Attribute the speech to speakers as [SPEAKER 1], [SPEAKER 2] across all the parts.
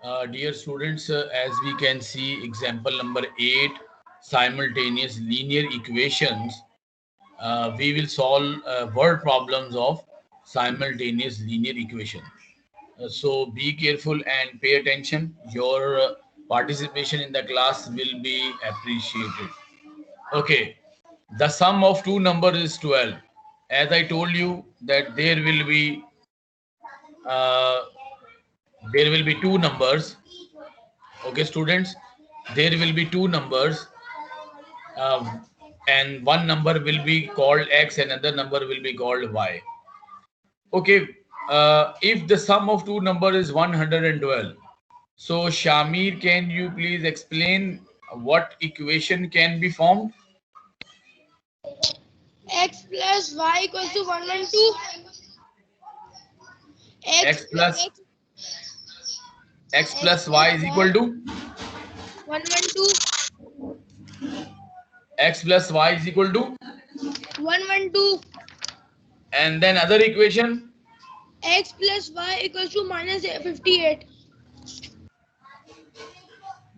[SPEAKER 1] Dear students, as we can see, example number 8, simultaneous linear equations. We will solve word problems of simultaneous linear equation. So be careful and pay attention. Your participation in the class will be appreciated. Okay, the sum of two numbers is 12. As I told you that uh, there will be two numbers. Okay, students, there will be two numbers, um, and one number will be called x and another number will be called y. Okay, if the sum of two numbers is 112, so Shamir, can you please explain what equation can be formed?
[SPEAKER 2] X plus y equals to 112. X
[SPEAKER 1] X plus
[SPEAKER 2] x
[SPEAKER 1] x
[SPEAKER 2] x
[SPEAKER 1] plus y
[SPEAKER 2] plus
[SPEAKER 1] is
[SPEAKER 2] y
[SPEAKER 1] equal to
[SPEAKER 2] 112
[SPEAKER 1] x plus y is equal to,
[SPEAKER 2] 112.
[SPEAKER 1] and then other equation
[SPEAKER 2] X plus y equals to minus 58.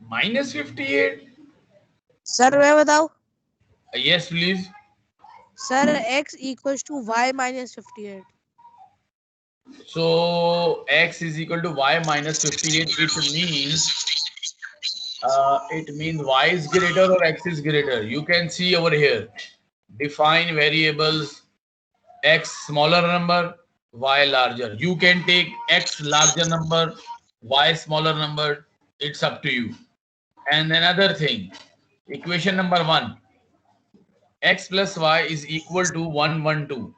[SPEAKER 1] minus 58.
[SPEAKER 3] Sir मैं बताओ.
[SPEAKER 1] Yes, please.
[SPEAKER 3] Sir x equals to y minus 58.
[SPEAKER 1] So x is equal to y minus 58. It means y is greater or x is greater. You can see over here. Define variables x smaller number, y larger. You can take x larger number, y smaller number. It's up to you. And another thing, equation number 1, x plus y is equal to 112.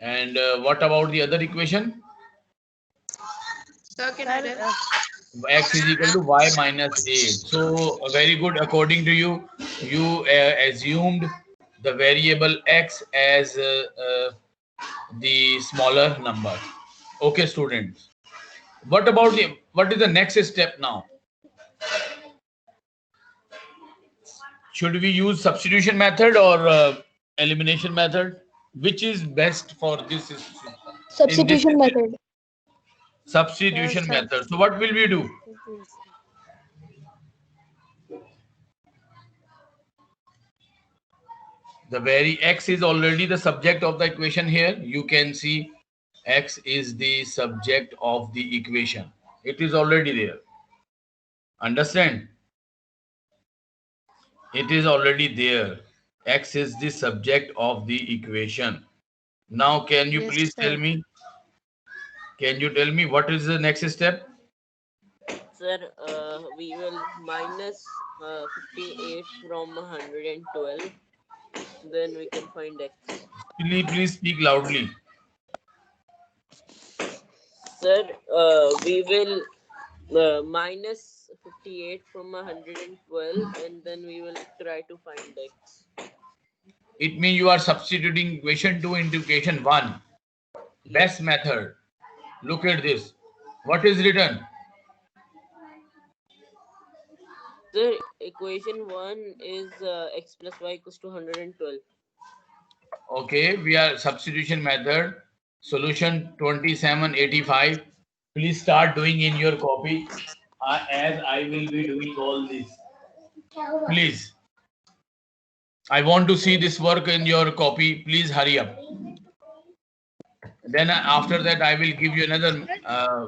[SPEAKER 1] And what about the other equation?
[SPEAKER 2] Sir, can I
[SPEAKER 3] sir
[SPEAKER 2] tell?
[SPEAKER 1] X is equal to y minus 8. So very good. According to you, you assumed the variable x as the smaller number. Okay, students. What is the next step now? Should we use substitution method or elimination method? Which is best for this in this
[SPEAKER 2] Substitution method.
[SPEAKER 3] Sir
[SPEAKER 1] substitution method? So what will we do? The very x is already the subject of the equation here. You can see x is the subject of the equation. It is already there. Understand? It is already there. X is the subject of the equation. Now, can you
[SPEAKER 3] yes
[SPEAKER 1] please tell
[SPEAKER 3] sir.
[SPEAKER 1] me? Can you tell me what is the next step?
[SPEAKER 4] Sir, we will minus 58 from 112. Then we can find x.
[SPEAKER 1] Please speak loudly.
[SPEAKER 4] Sir, we will minus 58 from 112 and then we will try to find x.
[SPEAKER 1] It means you are substituting equation 2 into equation 1. Best method. Look at this. What is written?
[SPEAKER 4] Sir, equation 1 is x plus y equals to 112.
[SPEAKER 1] Okay, we are substitution method. Solution 2785. Please start doing in your copy as I will be doing all this. Please. I want to see this work in your copy. Please hurry up. Then after that, I will give you another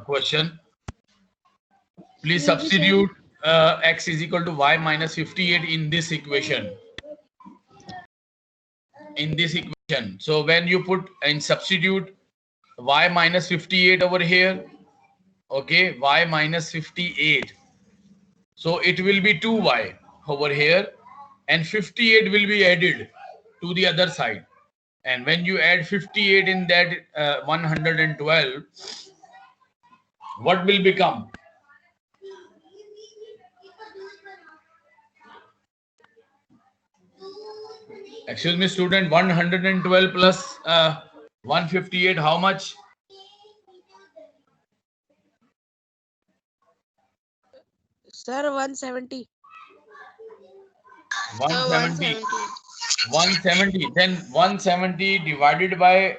[SPEAKER 1] question. Please substitute x is equal to y minus 58 in this equation. So when you put and substitute y minus 58 over here, okay, y minus 58. So it will be 2y over here and 58 will be added to the other side. And when you add 58 in that 112, what will become? Excuse me, student, 112 plus 158, how much?
[SPEAKER 3] Sir 170.
[SPEAKER 1] 170. 170. Then 170 divided by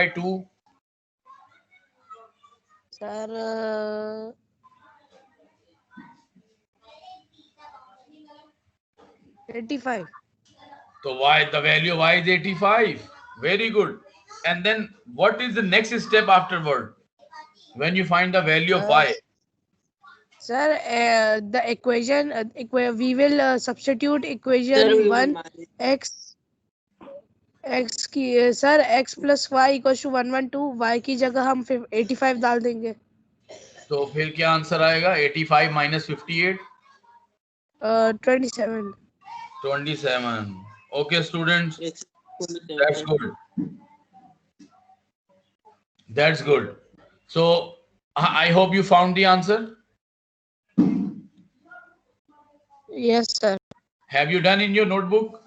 [SPEAKER 1] 2.
[SPEAKER 3] Sir, 85.
[SPEAKER 1] So y, the value of y is 85. Very good. And then what is the next step afterward? When you find the value of y,
[SPEAKER 3] Sir, the equation, we will substitute
[SPEAKER 4] Sir,
[SPEAKER 3] equation
[SPEAKER 4] we will
[SPEAKER 3] 1
[SPEAKER 4] manage.
[SPEAKER 3] x sir x plus y equal to 112 y की जगह हम 85 डाल देंगे.
[SPEAKER 1] तो फिर क्या answer आएगा? 85 minus 58,
[SPEAKER 3] 27.
[SPEAKER 1] 27. Okay, students,
[SPEAKER 4] It's 27,
[SPEAKER 1] that's
[SPEAKER 4] sir.
[SPEAKER 1] good. That's good. So I hope you found the answer.
[SPEAKER 3] Yes sir.
[SPEAKER 1] Have you done in your notebook?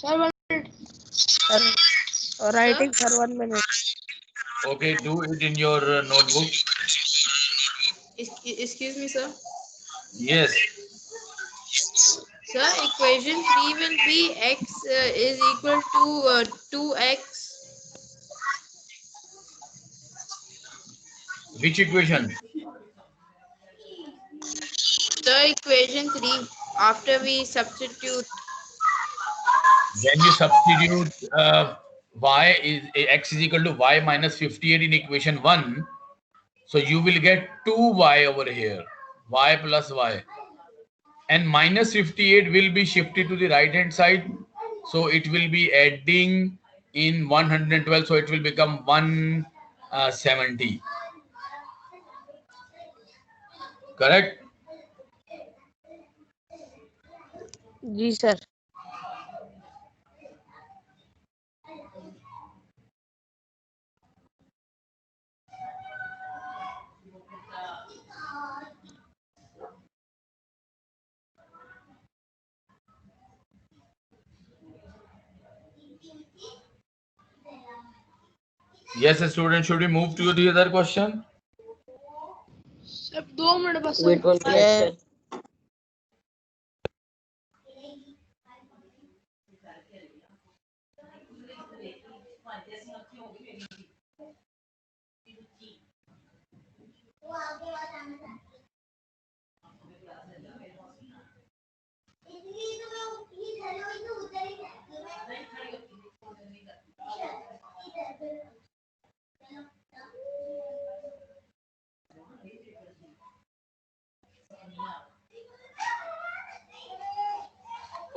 [SPEAKER 2] Sir, 1 minute.
[SPEAKER 3] Sir, writing sir 1 minute.
[SPEAKER 1] Okay, do it in your notebook.
[SPEAKER 5] Excuse me, sir.
[SPEAKER 1] Yes.
[SPEAKER 5] Sir, equation 3 will be x is equal to 2x.
[SPEAKER 1] Which equation?
[SPEAKER 5] Sir, equation 3, after we substitute.
[SPEAKER 1] When you substitute y is x is equal to y minus 58 in equation 1, so you will get 2y over here, y plus y. And minus 58 will be shifted to the right hand side. So it will be adding in 112. So it will become 170. Correct?
[SPEAKER 3] Ji sir.
[SPEAKER 1] Yes, student. Should we move to the other question?
[SPEAKER 2] Sir, 2 minute बस.
[SPEAKER 4] Wait 1 minute,
[SPEAKER 3] Yeah.
[SPEAKER 4] sir.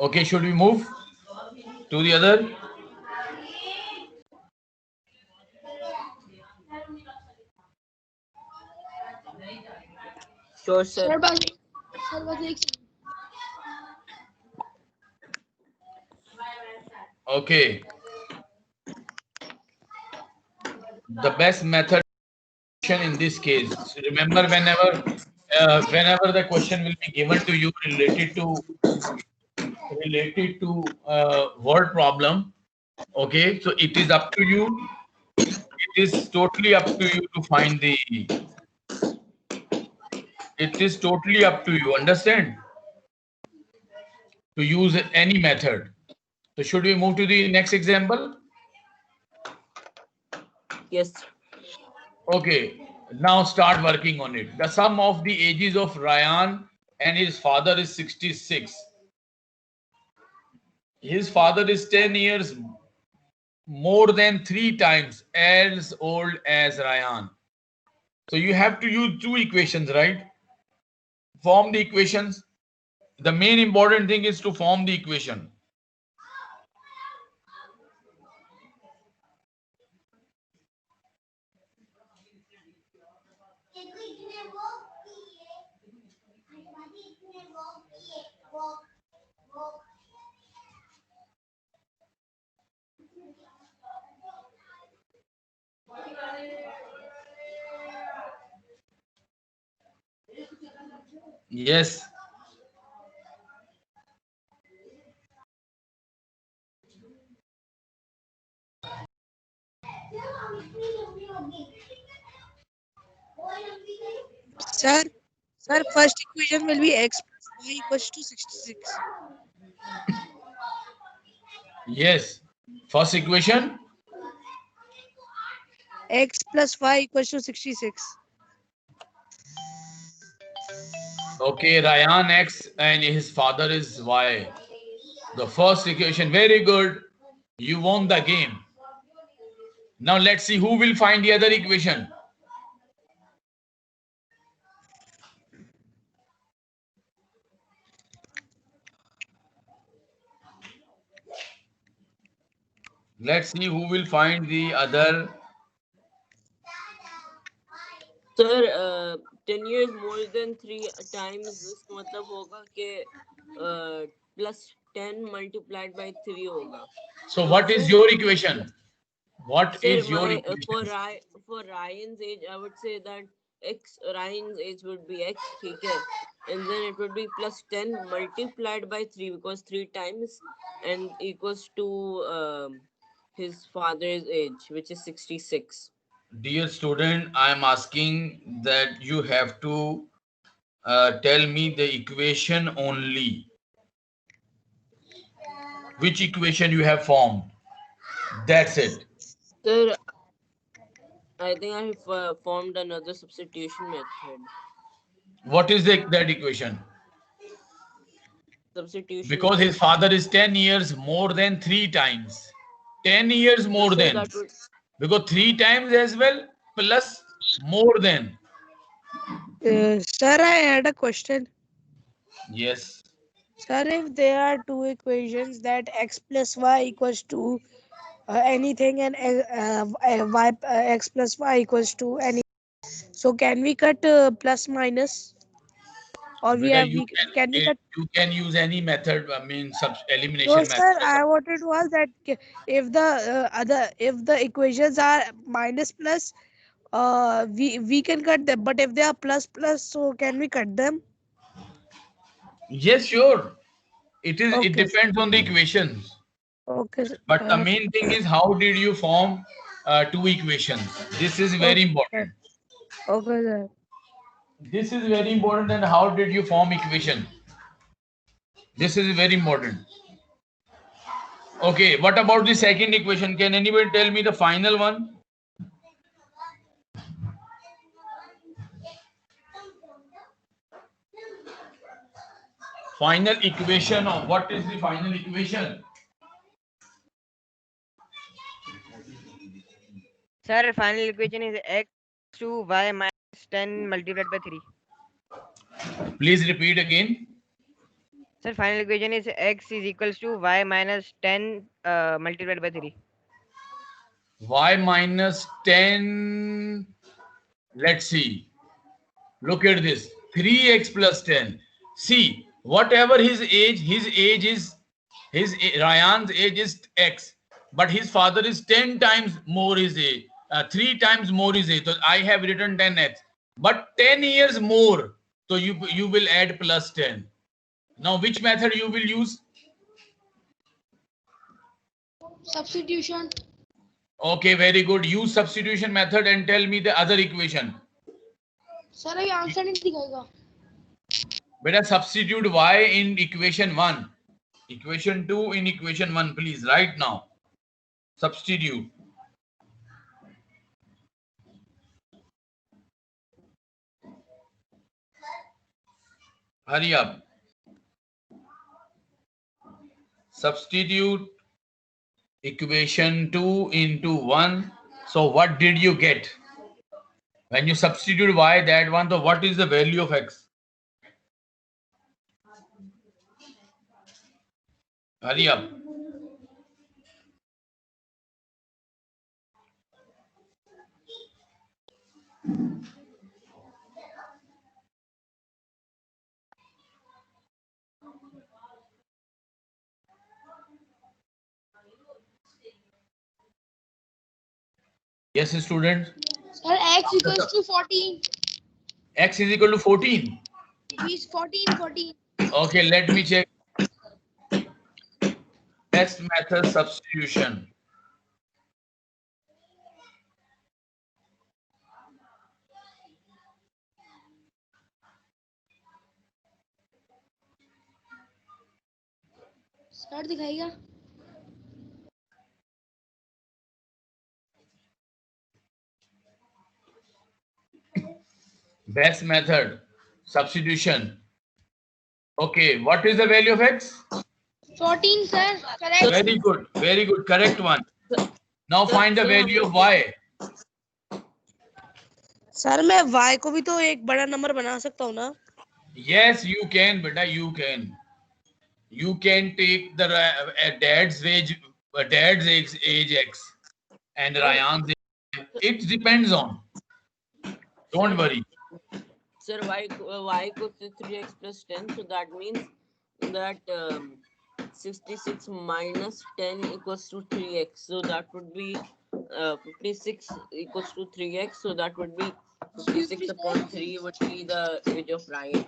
[SPEAKER 1] Okay, should we move to the other?
[SPEAKER 4] Sure, sir.
[SPEAKER 2] Sir, बस. Sir, बस एक second.
[SPEAKER 1] Okay. The best method in this case. Remember, whenever the question will be given to you related to word problem. Okay, so it is up to you. It is totally up to you to find the. It is totally up to you. Understand? To use any method. So should we move to the next example?
[SPEAKER 4] Yes.
[SPEAKER 1] Okay, now start working on it. The sum of the ages of Ryan and his father is 66. His father is 10 years more than 3 times as old as Ryan. So you have to use 2 equations, right? Form the equations. The main important thing is to form the equation. Yes.
[SPEAKER 3] Sir, first equation will be x plus y equals to 66.
[SPEAKER 1] Yes. First equation.
[SPEAKER 3] x plus y equals to 66.
[SPEAKER 1] Okay, Ryan X and his father is Y. The first equation, very good. You won the game. Now let's see who will find the other equation. Let's see who will find the other.
[SPEAKER 4] Sir, 10 years more than 3 times this मतलब होगा कि plus 10 multiplied by 3 होगा.
[SPEAKER 1] So what is your equation? What
[SPEAKER 4] Sir,
[SPEAKER 1] is your
[SPEAKER 4] my
[SPEAKER 1] equation?
[SPEAKER 4] for Ryan's age, I would say that Ryan's age would be x, ठीक है, and then it would be plus 10 multiplied by 3 because 3 times and equals to his father's age, which is 66.
[SPEAKER 1] Dear student, I am asking that you have to tell me the equation only. Which equation you have formed? That's it.
[SPEAKER 4] Sir, I think I have formed another substitution method.
[SPEAKER 1] What is that equation?
[SPEAKER 4] Substitution
[SPEAKER 1] Because
[SPEAKER 4] method.
[SPEAKER 1] his father is 10 years more than 3 times. 10 years more
[SPEAKER 4] Sir,
[SPEAKER 1] than.
[SPEAKER 4] that would,
[SPEAKER 1] Because 3 times as well plus more than.
[SPEAKER 3] Sir, I had a question.
[SPEAKER 1] Yes.
[SPEAKER 3] Sir, if there are two equations that x plus y equals to anything and x plus y equals to any, so can we cut plus minus, or
[SPEAKER 1] Beta,
[SPEAKER 3] can we cut?
[SPEAKER 1] you can use any method, I mean
[SPEAKER 3] No,
[SPEAKER 1] elimination
[SPEAKER 3] sir.
[SPEAKER 1] method.
[SPEAKER 3] I wanted to ask that if the equations are minus plus, we can cut them. But if they are plus plus, so can we cut them?
[SPEAKER 1] Yes, sure. It
[SPEAKER 3] Okay.
[SPEAKER 1] depends on the equations.
[SPEAKER 3] Okay.
[SPEAKER 1] But the main thing is how did you form two equations? This is very
[SPEAKER 3] Okay.
[SPEAKER 1] important.
[SPEAKER 3] Okay, sir.
[SPEAKER 1] This is very important. And how did you form equation? This is very important. Okay, what about the second equation? Can anybody tell me the final one? Final equation of what is the final equation?
[SPEAKER 6] Sir, final equation is x to y minus 10 multiplied by 3.
[SPEAKER 1] Please repeat again.
[SPEAKER 6] Sir, final equation is x is equals to y minus 10 multiplied by 3.
[SPEAKER 1] Y minus 10. Let's see. Look at this. 3x plus 10. See, whatever his age is, Ryan's age is x, but his father is 10 times more his age, 3 times more his age. So I have written 10x, but 10 years more. So you will add plus 10. Now, which method you will use?
[SPEAKER 2] Substitution.
[SPEAKER 1] Okay, very good. Use substitution method and tell me the other equation.
[SPEAKER 2] Sir, ये answer नहीं दिखाएगा.
[SPEAKER 1] Better substitute y in equation 1. Equation 2 in equation 1, please, right now. Substitute. Hurry up. Substitute equation 2 into 1. So what did you get? When you substitute y, that one, so what is the value of x? Hurry up. Yes, student.
[SPEAKER 2] Sir, x equals to 14.
[SPEAKER 1] X is equal to 14.
[SPEAKER 2] He's 14.
[SPEAKER 1] Okay, let me check. Best method substitution.
[SPEAKER 2] Sir दिखाएगा.
[SPEAKER 1] Best method, substitution. Okay, what is the value of x?
[SPEAKER 2] 14, sir. Correct.
[SPEAKER 1] Very good, very good, correct one. Now
[SPEAKER 4] Sir,
[SPEAKER 1] find the
[SPEAKER 4] sir,
[SPEAKER 1] value of y.
[SPEAKER 3] Sir मैं y को भी तो एक बड़ा number बना सकता हूँ ना?
[SPEAKER 1] Yes, you can, beta, you can. You can take the dad's age x and Ryan's age. It depends on. Don't worry.
[SPEAKER 4] Sir, y equals to 3x plus 10. So that means that 66 minus 10 equals to 3x. So that would be 56 equals to 3x. So that would be 56 upon 3 would be the age of Ryan.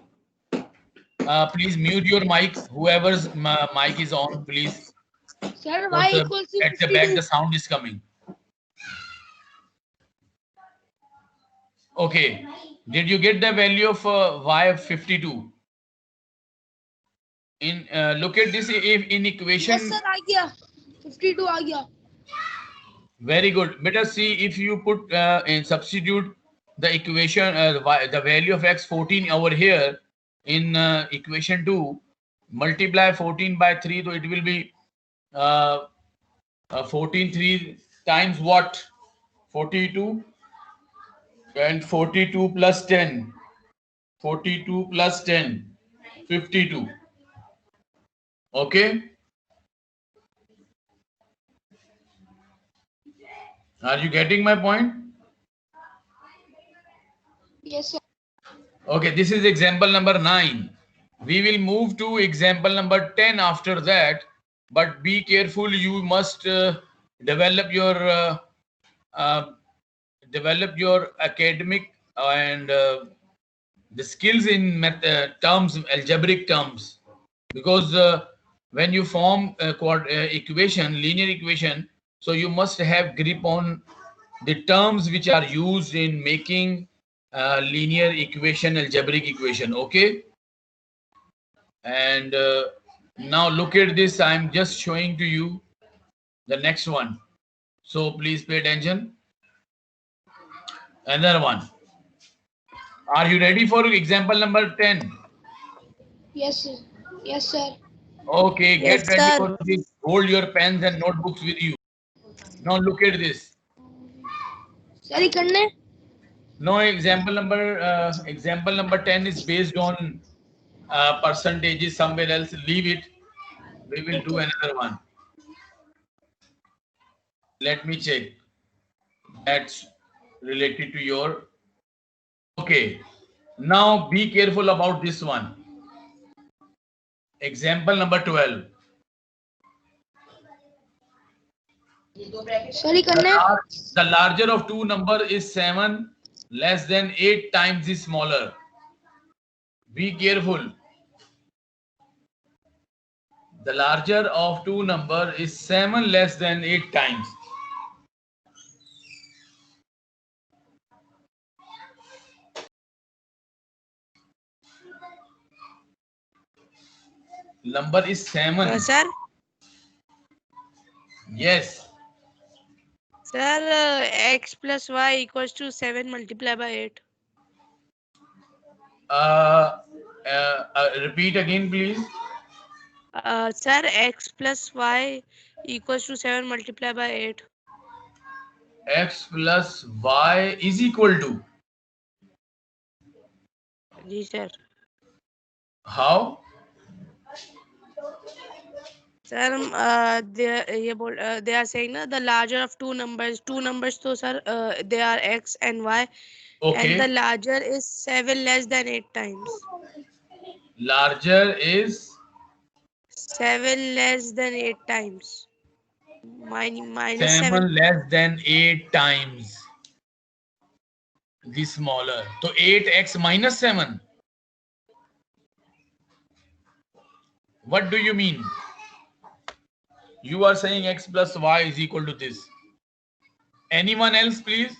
[SPEAKER 1] Please mute your mics. Whoever's mic is on, please.
[SPEAKER 2] Sir, y
[SPEAKER 1] Because,
[SPEAKER 2] equals to
[SPEAKER 1] at the back,
[SPEAKER 2] 52.
[SPEAKER 1] the sound is coming. Okay. Did you get the value of y of 52? In look at this if in equation.
[SPEAKER 2] Yes, sir. आ गया. 52 आ गया.
[SPEAKER 1] Very good. Better see if you put in substitute the equation the value of x 14 over here in equation 2, multiply 14 by 3, so it will be 14 3 times what? 42, and 42 plus 10. 42 plus 10, 52. Okay. Are you getting my point?
[SPEAKER 2] Yes, sir.
[SPEAKER 1] Okay, this is example number 9. We will move to example number 10 after that, but be careful. You must develop your academic and the skills in terms, algebraic terms, because when you form a equation, linear equation, so you must have grip on the terms which are used in making linear equation, algebraic equation. Okay. And now look at this. I'm just showing to you the next one. So please pay attention. Another one. Are you ready for example number 10?
[SPEAKER 2] Yes, sir. Yes, sir.
[SPEAKER 1] Okay,
[SPEAKER 3] Yes,
[SPEAKER 1] get ready
[SPEAKER 3] sir.
[SPEAKER 1] for this. Hold your pens and notebooks with you. Now look at this.
[SPEAKER 2] Sir ये करने.
[SPEAKER 1] No, example number 10 is based on percentages somewhere else. Leave it. We will do another one. Let me check. That's related to your. Okay. Now be careful about this one. Example number 12.
[SPEAKER 2] Sir ये करने.
[SPEAKER 1] The larger of two number is 7, less than 8 times is smaller. Be careful. The larger of two number is 7 less than 8 times. Number is 7.
[SPEAKER 3] Sir.
[SPEAKER 1] Yes.
[SPEAKER 3] Sir, x plus y equals to 7 multiplied by 8.
[SPEAKER 1] Repeat again, please.
[SPEAKER 3] Sir, x plus y equals to 7 multiplied by 8.
[SPEAKER 1] X plus y is equal to.
[SPEAKER 3] Ji, sir.
[SPEAKER 1] How?
[SPEAKER 3] Sir, they are saying na the larger of two numbers to sir, they are x and y,
[SPEAKER 1] Okay.
[SPEAKER 3] and the larger is 7 less than 8 times.
[SPEAKER 1] Larger is
[SPEAKER 3] 7 less than 8 times. Minus
[SPEAKER 1] 7 less than 8 times the smaller. So 8x minus 7. What do you mean? You are saying x plus y is equal to this. Anyone else, please?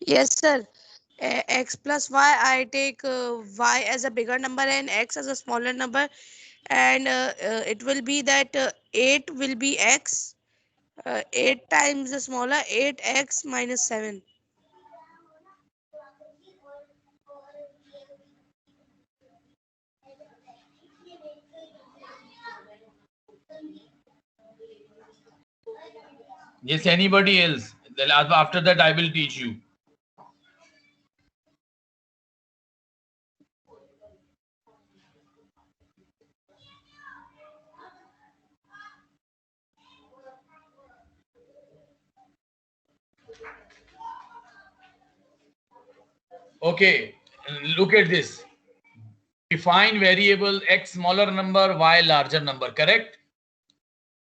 [SPEAKER 3] Yes, sir. X plus y, I take y as a bigger number and x as a smaller number, and it will be that 8 will be x. 8 times the smaller 8x minus 7.
[SPEAKER 1] Yes, anybody else? Then after that, I will teach you. Okay, look at this. Define variable x smaller number, y larger number, correct?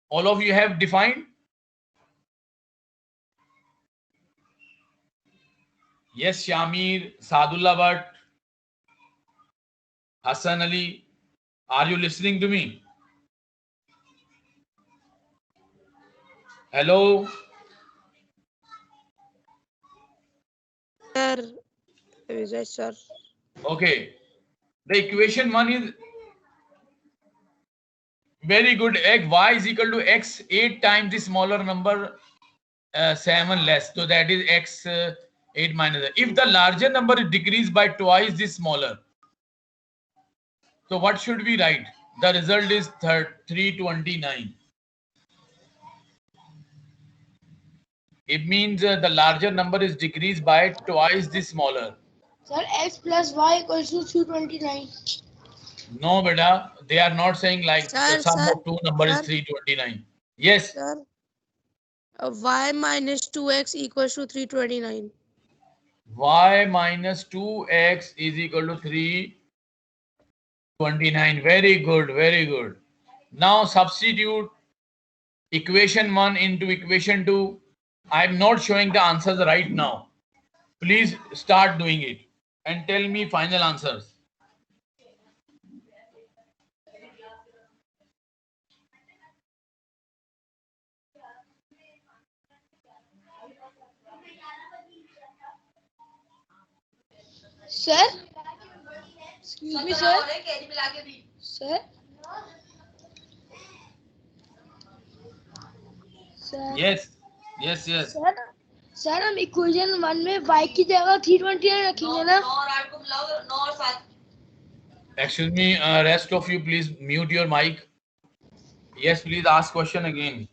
[SPEAKER 1] All of you have defined? Yes, Shamir, Sadullah Bhatt, Hassan Ali, are you listening to me? Hello?
[SPEAKER 3] Sir, Vijay sir.
[SPEAKER 1] Okay. The equation 1 is very good. X, y is equal to x 8 times the smaller number 7 less. So that is x 8 minus. If the larger number is decreased by twice the smaller, so what should we write? The result is 329. It means the larger number is decreased by twice the smaller.
[SPEAKER 2] Sir, x plus y equals to 329.
[SPEAKER 1] No, beta, they are not saying like the
[SPEAKER 3] Sir,
[SPEAKER 1] sum
[SPEAKER 3] sir,
[SPEAKER 1] of two numbers is
[SPEAKER 3] sir.
[SPEAKER 1] 329. Yes.
[SPEAKER 3] Sir, y minus 2x equals to 329.
[SPEAKER 1] Y minus 2x is equal to 329. Very good, very good. Now substitute equation 1 into equation 2. I am not showing the answers right now. Please start doing it and tell me final answers.
[SPEAKER 2] Sir? Excuse me, sir. Sir? Sir?
[SPEAKER 1] Yes, yes, yes.
[SPEAKER 2] Sir sir हम equation 1 में y की जगह 329 रखेंगे ना?
[SPEAKER 1] Excuse me, rest of you, please mute your mic. Yes, please ask question again.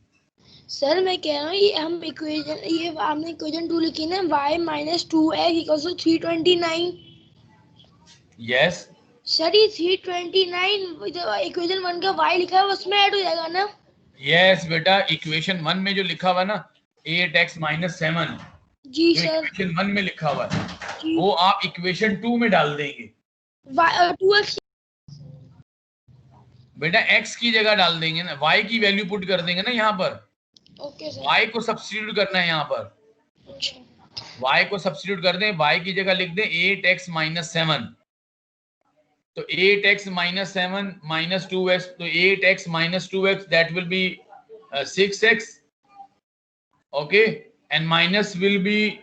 [SPEAKER 2] Sir मैं कह रहा हूँ ये हम इक्वेशन ये हमने इक्वेशन 2 लिखी ना y minus 2x equals to 329.
[SPEAKER 1] Yes.
[SPEAKER 2] Sir ये 329 इक्वेशन 1 का y लिखा है उसमें ऐड हो जाएगा ना?
[SPEAKER 1] Yes, बेटा इक्वेशन 1 में जो लिखा हुआ ना 8x minus 7
[SPEAKER 2] जी
[SPEAKER 1] जो
[SPEAKER 2] सर.
[SPEAKER 1] इक्वेशन 1 में लिखा हुआ है
[SPEAKER 2] जी.
[SPEAKER 1] वो आप इक्वेशन 2 में डाल देंगे.
[SPEAKER 2] 2x.
[SPEAKER 1] बेटा x की जगह डाल देंगे ना, y की वैल्यू पुट कर देंगे ना यहाँ पर.
[SPEAKER 2] Okay sir.
[SPEAKER 1] y को सब्स्टिट्यूट करना है यहाँ पर.
[SPEAKER 2] अच्छा.
[SPEAKER 1] y को सब्स्टिट्यूट कर दें, y की जगह लिख दें 8x minus 7. तो 8x minus 7 minus 2x, तो 8x minus 2x that will be 6x. Okay, and minus will be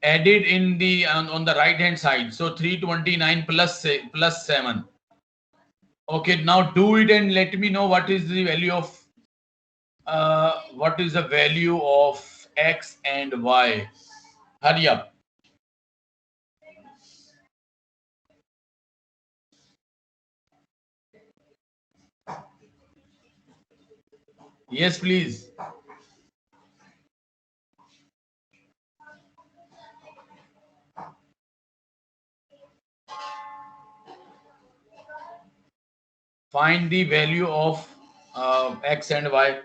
[SPEAKER 1] added in the on the right hand side. So 329 plus 7. Okay, now do it and let me know what is the value of x and y. Hurry up. Yes, please. Find the value of x and y.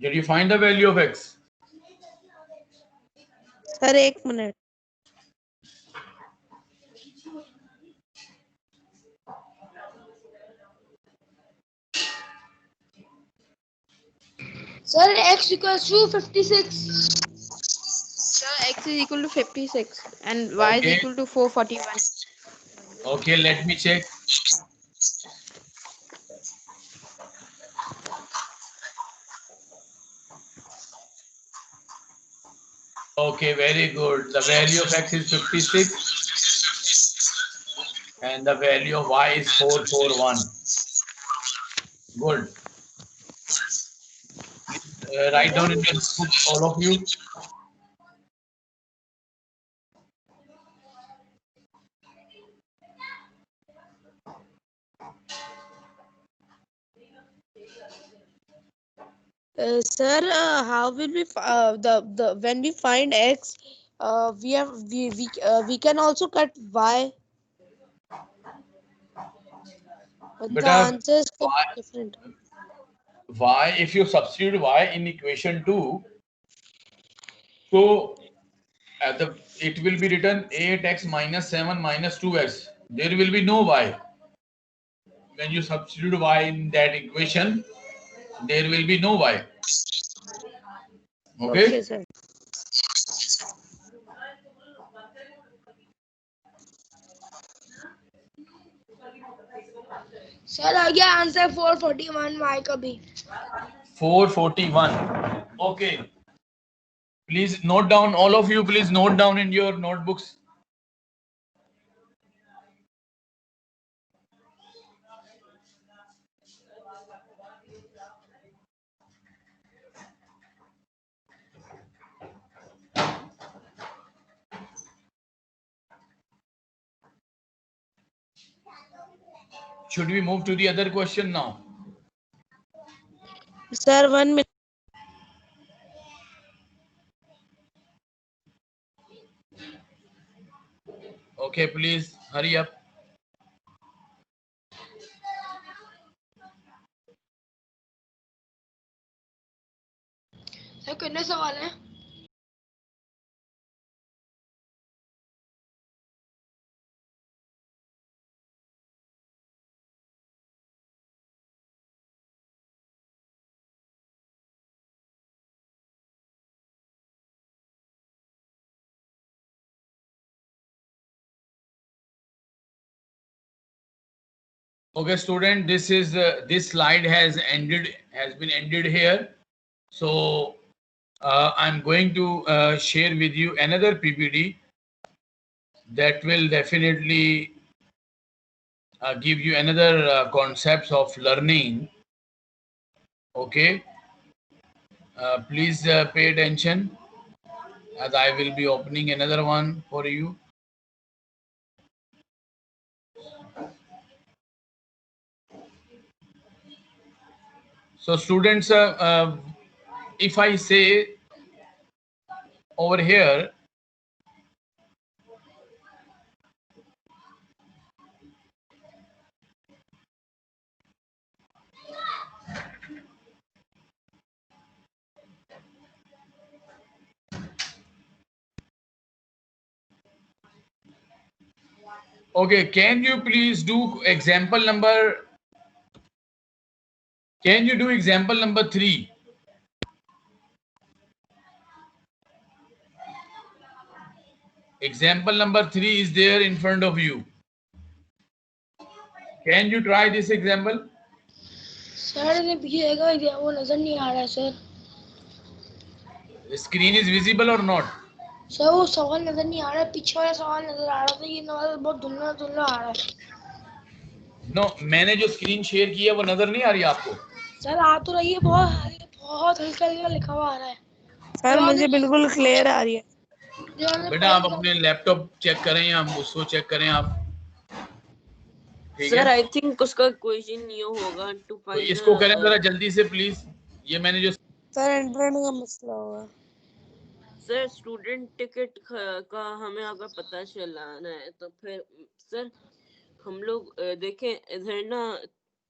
[SPEAKER 1] Did you find the value of x?
[SPEAKER 3] Sir, 1 minute.
[SPEAKER 2] Sir, x equals to 56.
[SPEAKER 5] Sir, x is equal to 56 and y is
[SPEAKER 1] Okay.
[SPEAKER 5] equal to 441.
[SPEAKER 1] Okay, let me check. Okay, very good. The value of x is 56 and the value of y is 441. Good. Write down in your book, all of you.
[SPEAKER 3] Sir, how will we the when we find x, we can also cut y, but the
[SPEAKER 1] Beta,
[SPEAKER 3] answers could
[SPEAKER 1] y,
[SPEAKER 3] be different.
[SPEAKER 1] y, if you substitute y in equation 2, so it will be written 8x minus 7 minus 2x. There will be no y. When you substitute y in that equation, there will be no y. Okay?
[SPEAKER 3] Okay, sir.
[SPEAKER 2] Sir आ गया answer 441 y का भी
[SPEAKER 1] 441. Okay. Please note down, all of you, please note down in your notebooks. Should we move to the other question now?
[SPEAKER 3] Sir, 1 minute.
[SPEAKER 1] Okay, please hurry up.
[SPEAKER 2] Sir कितने सवाल हैं
[SPEAKER 1] Okay, student, this slide has been ended here. So I'm going to share with you another PPT that will definitely give you another concepts of learning. Okay, please pay attention as I will be opening another one for you. So students, if I say over here, okay, can you please do example number? Can you do example number 3? Example number 3 is there in front of you. Can you try this example?
[SPEAKER 2] Sir ने पीछे देखा वो नजर नहीं आ रहा है sir
[SPEAKER 1] The screen is visible or not?
[SPEAKER 2] Sir वो सवाल नजर नहीं आ रहा है पीछे वाला सवाल नजर आ रहा था ये सवाल बहुत धुंधला धुंधला आ रहा है
[SPEAKER 1] No, मैंने जो स्क्रीन शेयर की है वो नजर नहीं आ रही आपको?
[SPEAKER 2] सर आ तो रही है बहुत हल्का हल्का लिखा हुआ आ रहा है
[SPEAKER 3] सर मुझे बिल्कुल क्लियर आ रही है
[SPEAKER 1] बेटा आप अपने लैपटॉप चेक करें या उसको चेक करें आप ठीक
[SPEAKER 4] सर
[SPEAKER 1] है
[SPEAKER 4] आई थिंक उसका क्वेश्चन ये होगा टू
[SPEAKER 1] तो
[SPEAKER 4] फाइंड
[SPEAKER 1] इसको करें जरा जल्दी से प्लीज ये मैंने जो
[SPEAKER 3] सर इंटरनेट का मसला होगा
[SPEAKER 4] सर स्टूडेंट टिकट का हमें अगर पता चलाना है तो फिर सर हम लोग देखें इधर ना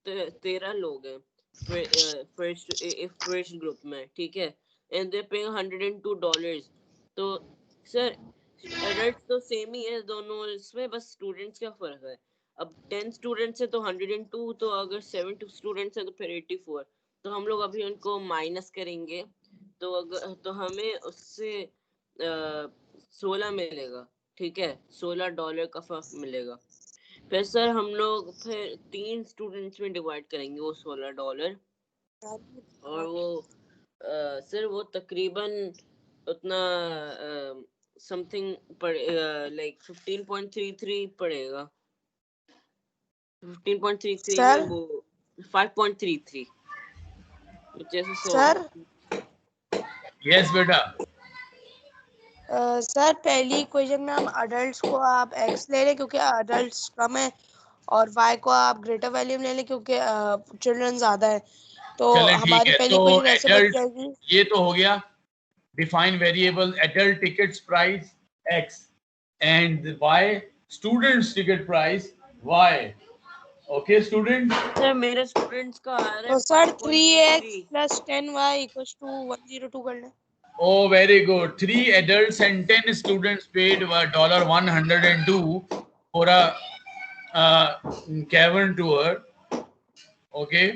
[SPEAKER 4] 13 लोग हैं फर्स्ट ग्रुप में ठीक है एंड दे पे $102 तो सर रेट तो सेम ही है दोनों इसमें बस स्टूडेंट्स का फर्क है अब 10 स्टूडेंट्स है तो 102 तो अगर 7 स्टूडेंट्स है तो फिर 84 तो हम लोग अभी उनको माइनस करेंगे तो अगर तो हमें उससे 16 मिलेगा ठीक है $16 का फर्क मिलेगा फिर सर हम लोग फिर 3 स्टूडेंट्स में डिवाइड करेंगे वो $16 और वो सर वो तकरीबन उतना समथिंग लाइक 15.33 पड़ेगा 15.33
[SPEAKER 3] Sir?
[SPEAKER 4] में वो 5.33 जैसे
[SPEAKER 3] सर
[SPEAKER 1] यस बेटा,
[SPEAKER 3] सर पहली इक्वेशन में हम अडल्ट को आप x ले लें क्योंकि अडल्ट कम है और y को आप ग्रेटर वैल्यू में ले लें क्योंकि चिल्ड्रन ज्यादा है। तो
[SPEAKER 1] चलें ठीक
[SPEAKER 3] हमारी
[SPEAKER 1] है।
[SPEAKER 3] पहली
[SPEAKER 1] तो
[SPEAKER 3] इक्वेशन ऐसे बन
[SPEAKER 1] एडल्ट
[SPEAKER 3] जाएगी।
[SPEAKER 1] ये तो हो गया, define variable adult tickets price x and y students ticket price y। Okay student,
[SPEAKER 4] sir मेरे स्टूडेंट्स का आ रहा
[SPEAKER 3] तो
[SPEAKER 4] है
[SPEAKER 3] sir 3x
[SPEAKER 4] 5.33
[SPEAKER 3] plus 10y equals to 102 कर लें।
[SPEAKER 1] oh very good, 3 adults and 10 students paid $102 for a cavern tour. Okay,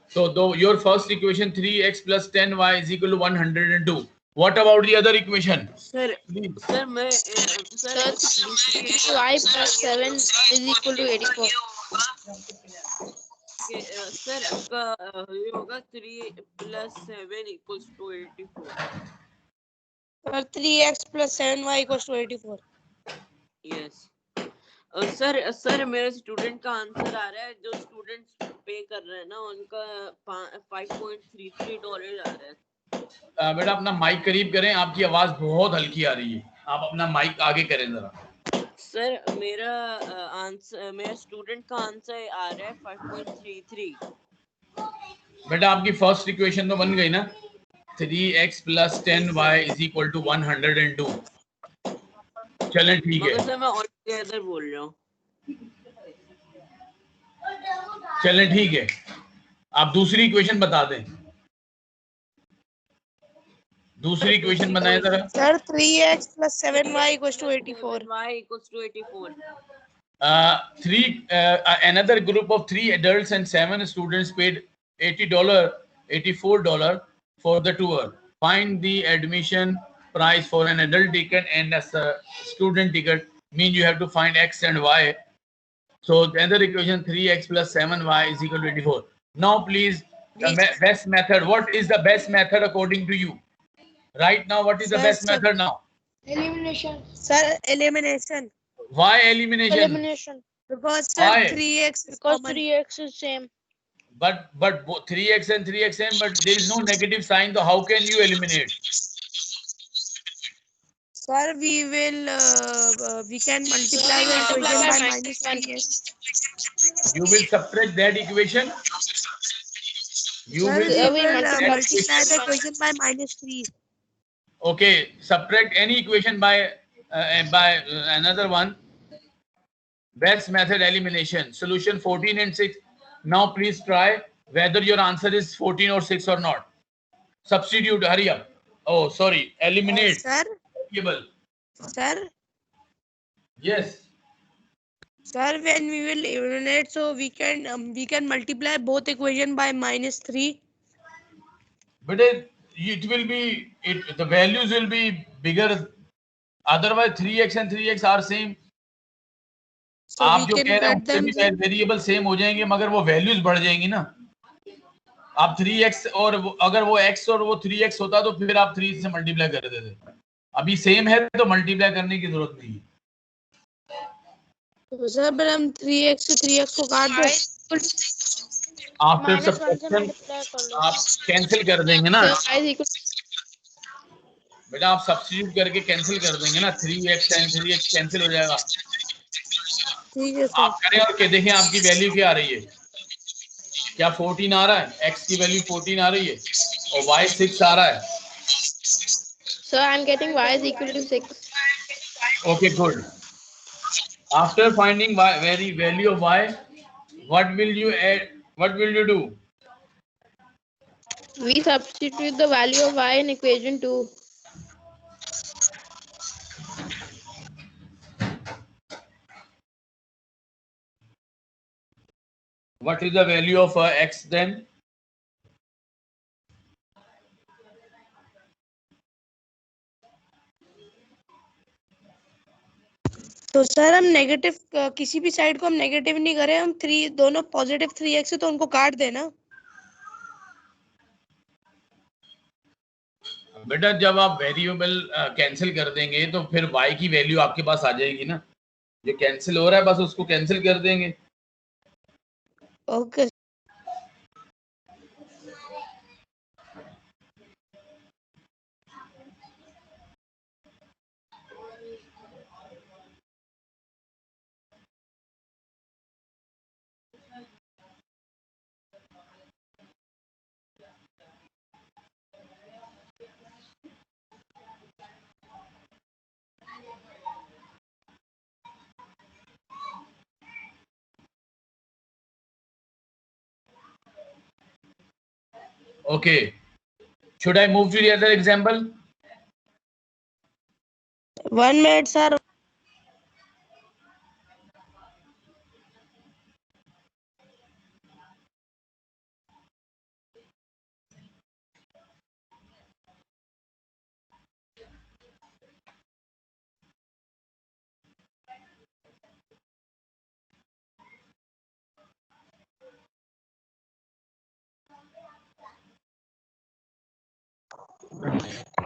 [SPEAKER 1] so though your first equation 3x plus 10y is equal to 102. What about the other equation?
[SPEAKER 4] Sir
[SPEAKER 1] Please.
[SPEAKER 4] Sir मैं
[SPEAKER 5] Sir,
[SPEAKER 4] दूसरी
[SPEAKER 5] 3y plus 7 is equal to 84.
[SPEAKER 4] Sir आपका ये होगा 3 + 7 = 84।
[SPEAKER 3] Sir 3x plus 7y equals to 84।
[SPEAKER 4] Yes sir मेरे student का answer आ रहा है, जो स्टूडेंट्स पे कर रहे हैं ना उनका $5.33 आ रहा है।
[SPEAKER 1] बेटा अपना माइक करीब करें, आपकी आवाज बहुत हल्की आ रही है, आप अपना माइक आगे करें जरा।
[SPEAKER 4] सर मेरा आंसर, मेरा स्टूडेंट का आंसर आ रहा है 5.33।
[SPEAKER 1] बेटा आपकी फर्स्ट इक्वेशन तो बन गई ना, 3x plus 10y is equal to 102। चलें ठीक है,
[SPEAKER 4] मगर सर मैं ऑल टुगेदर बोल रहा हूँ।
[SPEAKER 1] चलें ठीक है, आप दूसरी इक्वेशन बता दें, दूसरी इक्वेशन बनाएं जरा।
[SPEAKER 3] Sir 3x plus 7y equals to 84।
[SPEAKER 4] y equals to 84।
[SPEAKER 1] Another group of 3 adults and 7 students paid $84 for the tour. Find the admission price for an adult ticket and a student ticket. Mean you have to find x and y. So the other equation 3x plus 7y is equal to 84. Now please, the best method. What is the best method according to you? Right now, what is the best method now?
[SPEAKER 2] Elimination.
[SPEAKER 3] Sir elimination
[SPEAKER 1] Why elimination?
[SPEAKER 2] Elimination.
[SPEAKER 3] because sir
[SPEAKER 1] Why?
[SPEAKER 3] 3x is
[SPEAKER 2] Because
[SPEAKER 3] common।
[SPEAKER 2] 3x is same.
[SPEAKER 1] But 3x and 3x same, but there is no negative sign. So how can you eliminate?
[SPEAKER 3] Sir we can multiply the equation by minus 3x।
[SPEAKER 1] You will subtract that equation. You
[SPEAKER 3] Sir
[SPEAKER 1] will
[SPEAKER 3] we
[SPEAKER 2] we
[SPEAKER 3] will
[SPEAKER 1] subtract that
[SPEAKER 3] multiply the
[SPEAKER 1] equation.
[SPEAKER 3] equation by minus 3।
[SPEAKER 1] Okay, subtract any equation by another one. Best method elimination. Solution 14 and 6. Now please try whether your answer is 14 or 6 or not. Substitute. Hurry up. Oh, sorry. Eliminate.
[SPEAKER 3] Sir
[SPEAKER 1] Variable.
[SPEAKER 3] sir
[SPEAKER 1] Yes.
[SPEAKER 3] Sir, when we will eliminate, so we can multiply both equation by minus 3.
[SPEAKER 1] But it will be, the values will be bigger. Otherwise 3x and 3x are same.
[SPEAKER 3] So
[SPEAKER 1] आप
[SPEAKER 3] we
[SPEAKER 1] जो
[SPEAKER 3] can
[SPEAKER 1] कह रहे हैं
[SPEAKER 3] cut them।
[SPEAKER 1] उससे भी variable same हो जाएंगे, मगर वो वैल्यूज बढ़ जाएंगी ना। आप 3x और अगर वो x और वो 3x होता तो फिर आप 3 से मल्टीप्लाई कर देते। अभी सेम है तो मल्टीप्लाई करने की जरूरत नहीं है।
[SPEAKER 3] तो सर पर हम 3x से 3x को काट दो।
[SPEAKER 1] आफ्टर
[SPEAKER 2] -1 से
[SPEAKER 1] सब्ट्रैक्शन
[SPEAKER 2] multiply कर लो।
[SPEAKER 1] आप कैंसिल कर देंगे ना
[SPEAKER 5] Sir, y is equal
[SPEAKER 1] बेटा, आप सब्स्टिट्यूट करके कैंसिल कर देंगे ना, 3x एंड 3x कैंसिल हो जाएगा।
[SPEAKER 3] ठीक है सर।
[SPEAKER 1] आप करें और के देखें आपकी वैल्यू क्या आ रही है, क्या 14 आ रहा है, x की वैल्यू 14 आ रही है और y 6 आ रहा है।
[SPEAKER 5] Sir, I'm getting y is equal to 6.
[SPEAKER 1] Okay, good. After finding value of y, what will you add? What will you do?
[SPEAKER 5] We substitute the value of y in equation 2.
[SPEAKER 1] What is the value of x then?
[SPEAKER 3] तो sir हम negative किसी भी side को हम negative नहीं करें, हम 3 दोनों पॉजिटिव 3x है तो उनको काट देना।
[SPEAKER 1] बेटा जब आप वेरिएबल कैंसिल कर देंगे तो फिर y की वैल्यू आपके पास आ जाएगी ना, जो कैंसिल हो रहा है बस उसको कैंसिल कर देंगे।
[SPEAKER 3] Okay.
[SPEAKER 1] Okay. Should I move to the other example?
[SPEAKER 3] 1 minute, sir.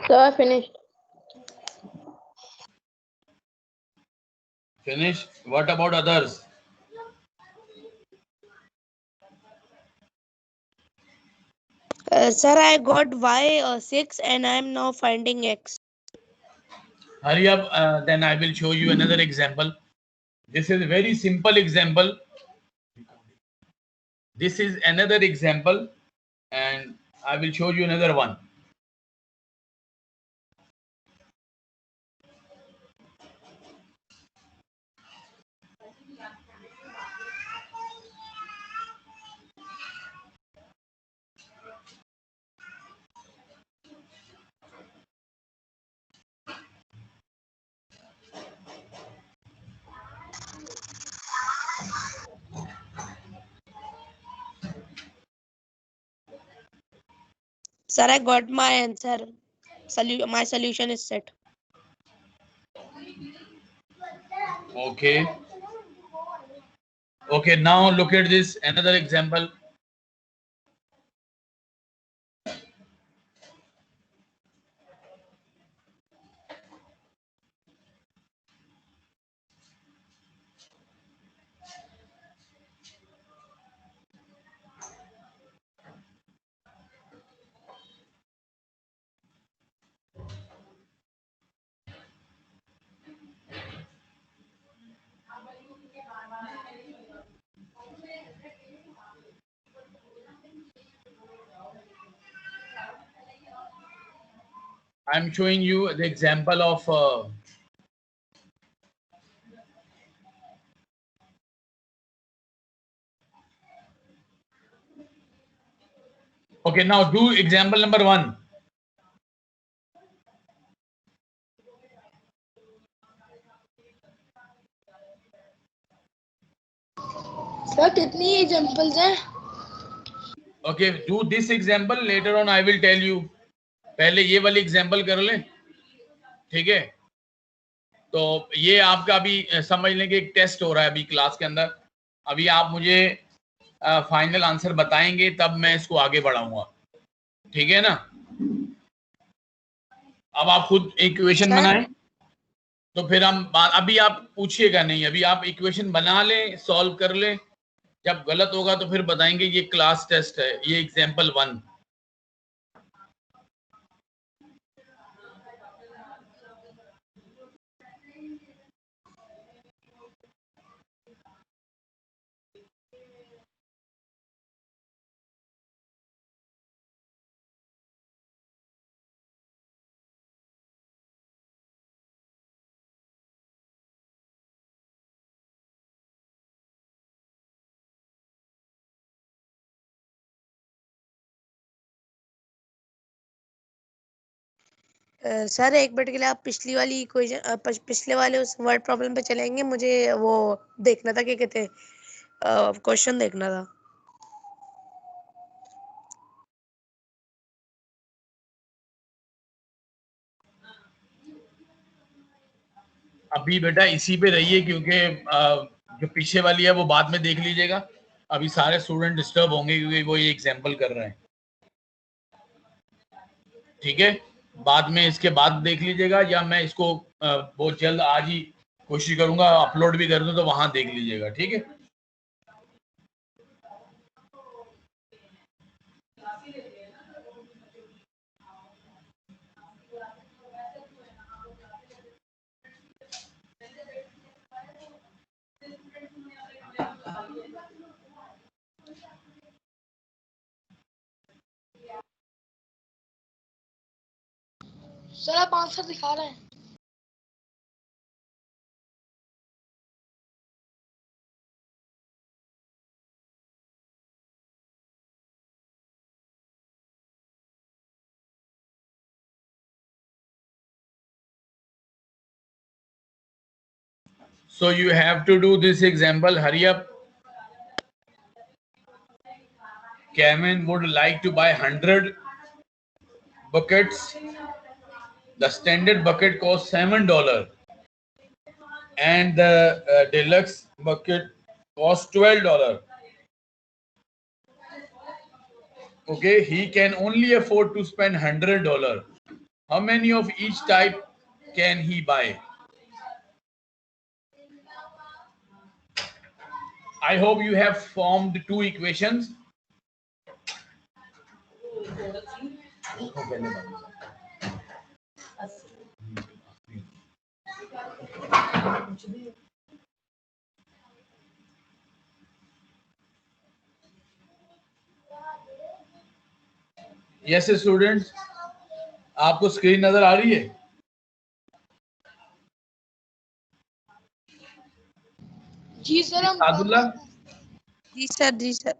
[SPEAKER 2] Sir, finished.
[SPEAKER 1] Finish. What about others?
[SPEAKER 3] Sir, I got y 6 and I am now finding x.
[SPEAKER 1] Hurry up, then I will show you another example. This is a very simple example. This is another example, and I will show you another one.
[SPEAKER 3] Sir, I got my answer. My solution is set.
[SPEAKER 1] Okay. Okay, now look at this, another example. I'm showing you the example of okay, now do example number 1.
[SPEAKER 2] Sir कितनी examples हैं?
[SPEAKER 1] Okay, do this example, later on I will tell you. पहले ये वाली example कर लें, ठीक है? तो ये आपका अभी समझ लें कि एक टेस्ट हो रहा है अभी क्लास के अंदर. अभी आप मुझे फाइनल आंसर बताएंगे तब मैं इसको आगे बढ़ाऊंगा, ठीक है ना? अब आप खुद इक्वेशन
[SPEAKER 3] सर?
[SPEAKER 1] बनाएं, तो फिर हम अभी आप पूछिएगा नहीं, अभी आप इक्वेशन बना लें, सॉल्व कर लें. जब गलत होगा तो फिर बताएंगे ये क्लास टेस्ट है, ये एग्जाम्पल 1.
[SPEAKER 3] सर एक मिनट के लिए आप पिछली वाली इक्वेशन पिछले वाले उस वर्ड प्रॉब्लम पे चलेंगे. मुझे वो देखना था कि कहते क्वेश्चन देखना था.
[SPEAKER 1] अभी बेटा इसी पे रहिए, क्योंकि जो पीछे वाली है वो बाद में देख लीजिएगा. अभी सारे स्टूडेंट डिस्टर्ब होंगे क्योंकि वो ये एग्जाम्पल कर रहे हैं, ठीक है? बाद में इसके बाद देख लीजिएगा, या मैं इसको बहुत जल्द आज ही कोशिश करूंगा अपलोड भी कर दूं, तो वहां देख लीजिएगा, ठीक है?
[SPEAKER 2] सर आप आंसर दिखा रहे हैं।
[SPEAKER 1] So you have to do this example. Hurry up. Kevin would like to buy 100 buckets. The standard bucket costs $7 and the deluxe bucket costs $12. Okay, he can only afford to spend $100. How many of each type can he buy? I hope you have formed two equations. Yes, students. आपको screen नजर आ रही है?
[SPEAKER 2] जी sir हम
[SPEAKER 1] सादुल्ला?
[SPEAKER 3] जी sir, जी sir.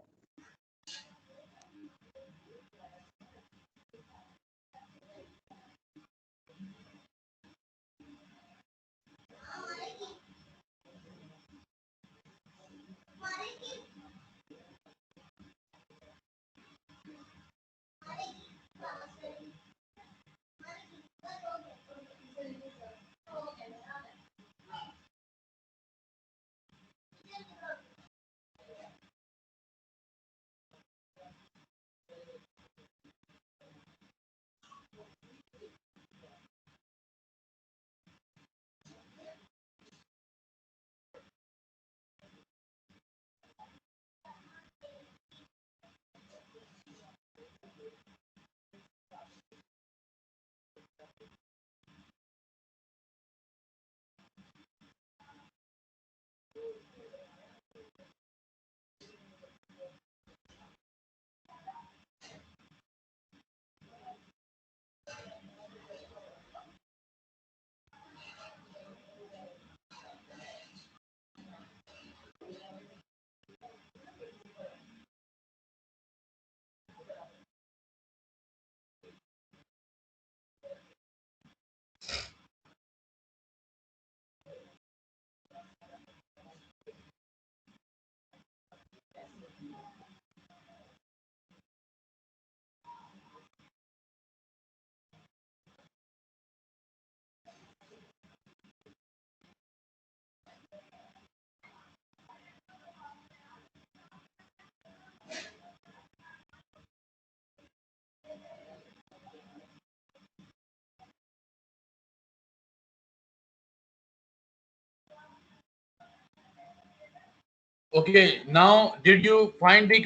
[SPEAKER 1] Okay, now did you find the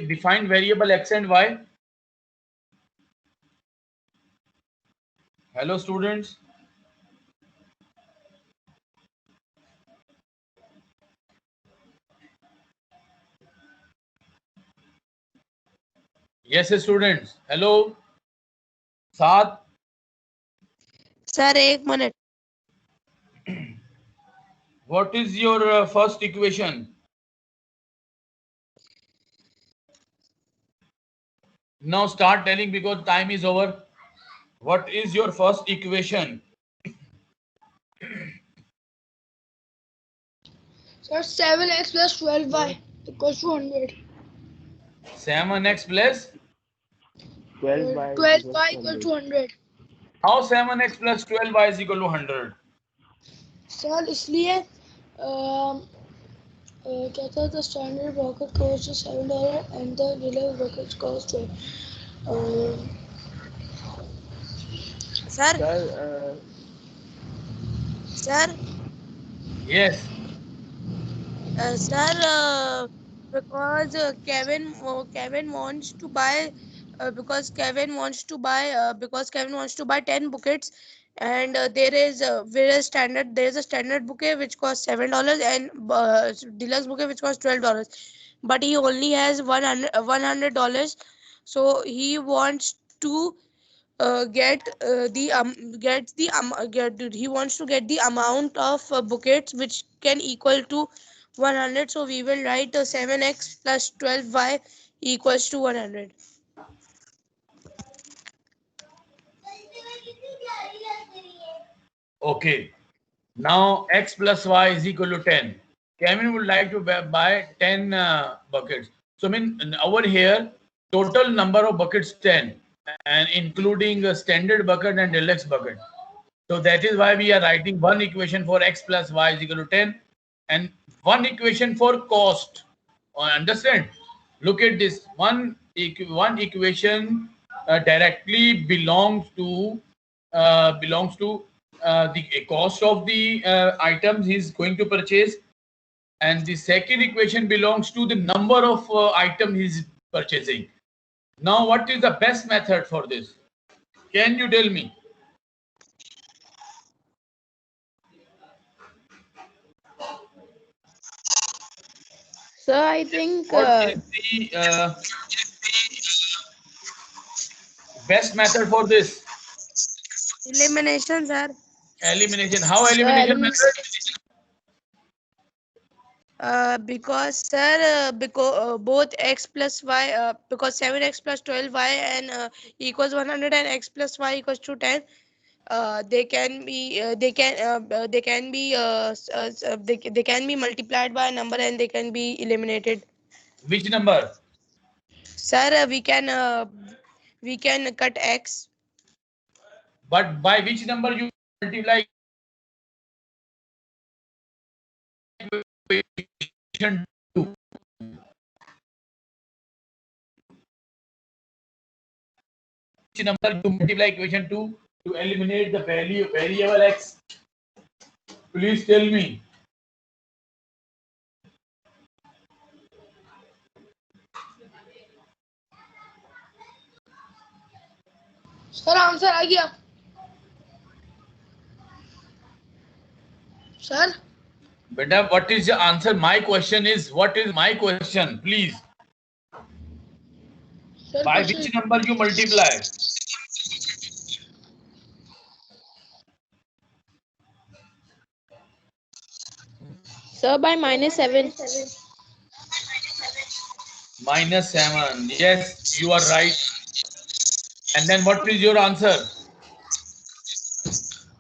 [SPEAKER 1] defined variable x and y? Hello, students. Yes, students. Hello. Saad.
[SPEAKER 3] Sir 1 minute.
[SPEAKER 1] What is your first equation? Now start telling because time is over. What is your first equation?
[SPEAKER 2] Sir 7x plus 12y equals to 100.
[SPEAKER 1] 7x plus
[SPEAKER 2] 12y equals to 100.
[SPEAKER 1] how 7x plus 12y is equal to 100?
[SPEAKER 2] Sir इसलिए क्या था the standard bucket cost is $7 and the deluxe bucket cost 12.
[SPEAKER 3] Sir sir
[SPEAKER 1] Yes.
[SPEAKER 3] sir, because Kevin wants to buy because Kevin wants to buy 10 buckets, and there is a standard bouquet which costs $7 and deluxe bouquet which costs $12, but he only has $100, so he wants to he wants to get the amount of buckets which can equal to 100. So we will write 7x plus 12y equals to 100.
[SPEAKER 1] Okay. Now x plus y is equal to 10. Kevin would like to buy 10 buckets. So I mean over here total number of buckets 10 and including a standard bucket and deluxe bucket. So that is why we are writing one equation for x plus y is equal to 10 and one equation for cost. Understand? Look at this. One equation directly belongs to the cost of the items he is going to purchase, and the second equation belongs to the number of items he is purchasing. Now, what is the best method for this? Can you tell me?
[SPEAKER 2] Sir, I think
[SPEAKER 1] What is the best method for this?
[SPEAKER 3] Elimination, sir.
[SPEAKER 1] Elimination. How
[SPEAKER 2] sir,
[SPEAKER 1] elimination method?
[SPEAKER 3] Because sir, because both x plus y, because 7x plus 12y and equals 100 and x plus y equals to 10. They can be they can be multiplied by a number and they can be eliminated.
[SPEAKER 1] Which number?
[SPEAKER 3] Sir, we can cut x.
[SPEAKER 1] But by which number you multiply equation 2? Which number you multiply equation 2 to eliminate the variable x? Please tell me.
[SPEAKER 2] Sir answer आ गया sir
[SPEAKER 1] Beta, what is the answer? My question is, what is my question? Please.
[SPEAKER 2] Sir
[SPEAKER 1] By which number you multiply?
[SPEAKER 2] Sir by -7
[SPEAKER 1] -7. Yes, you are right. And then what is your answer?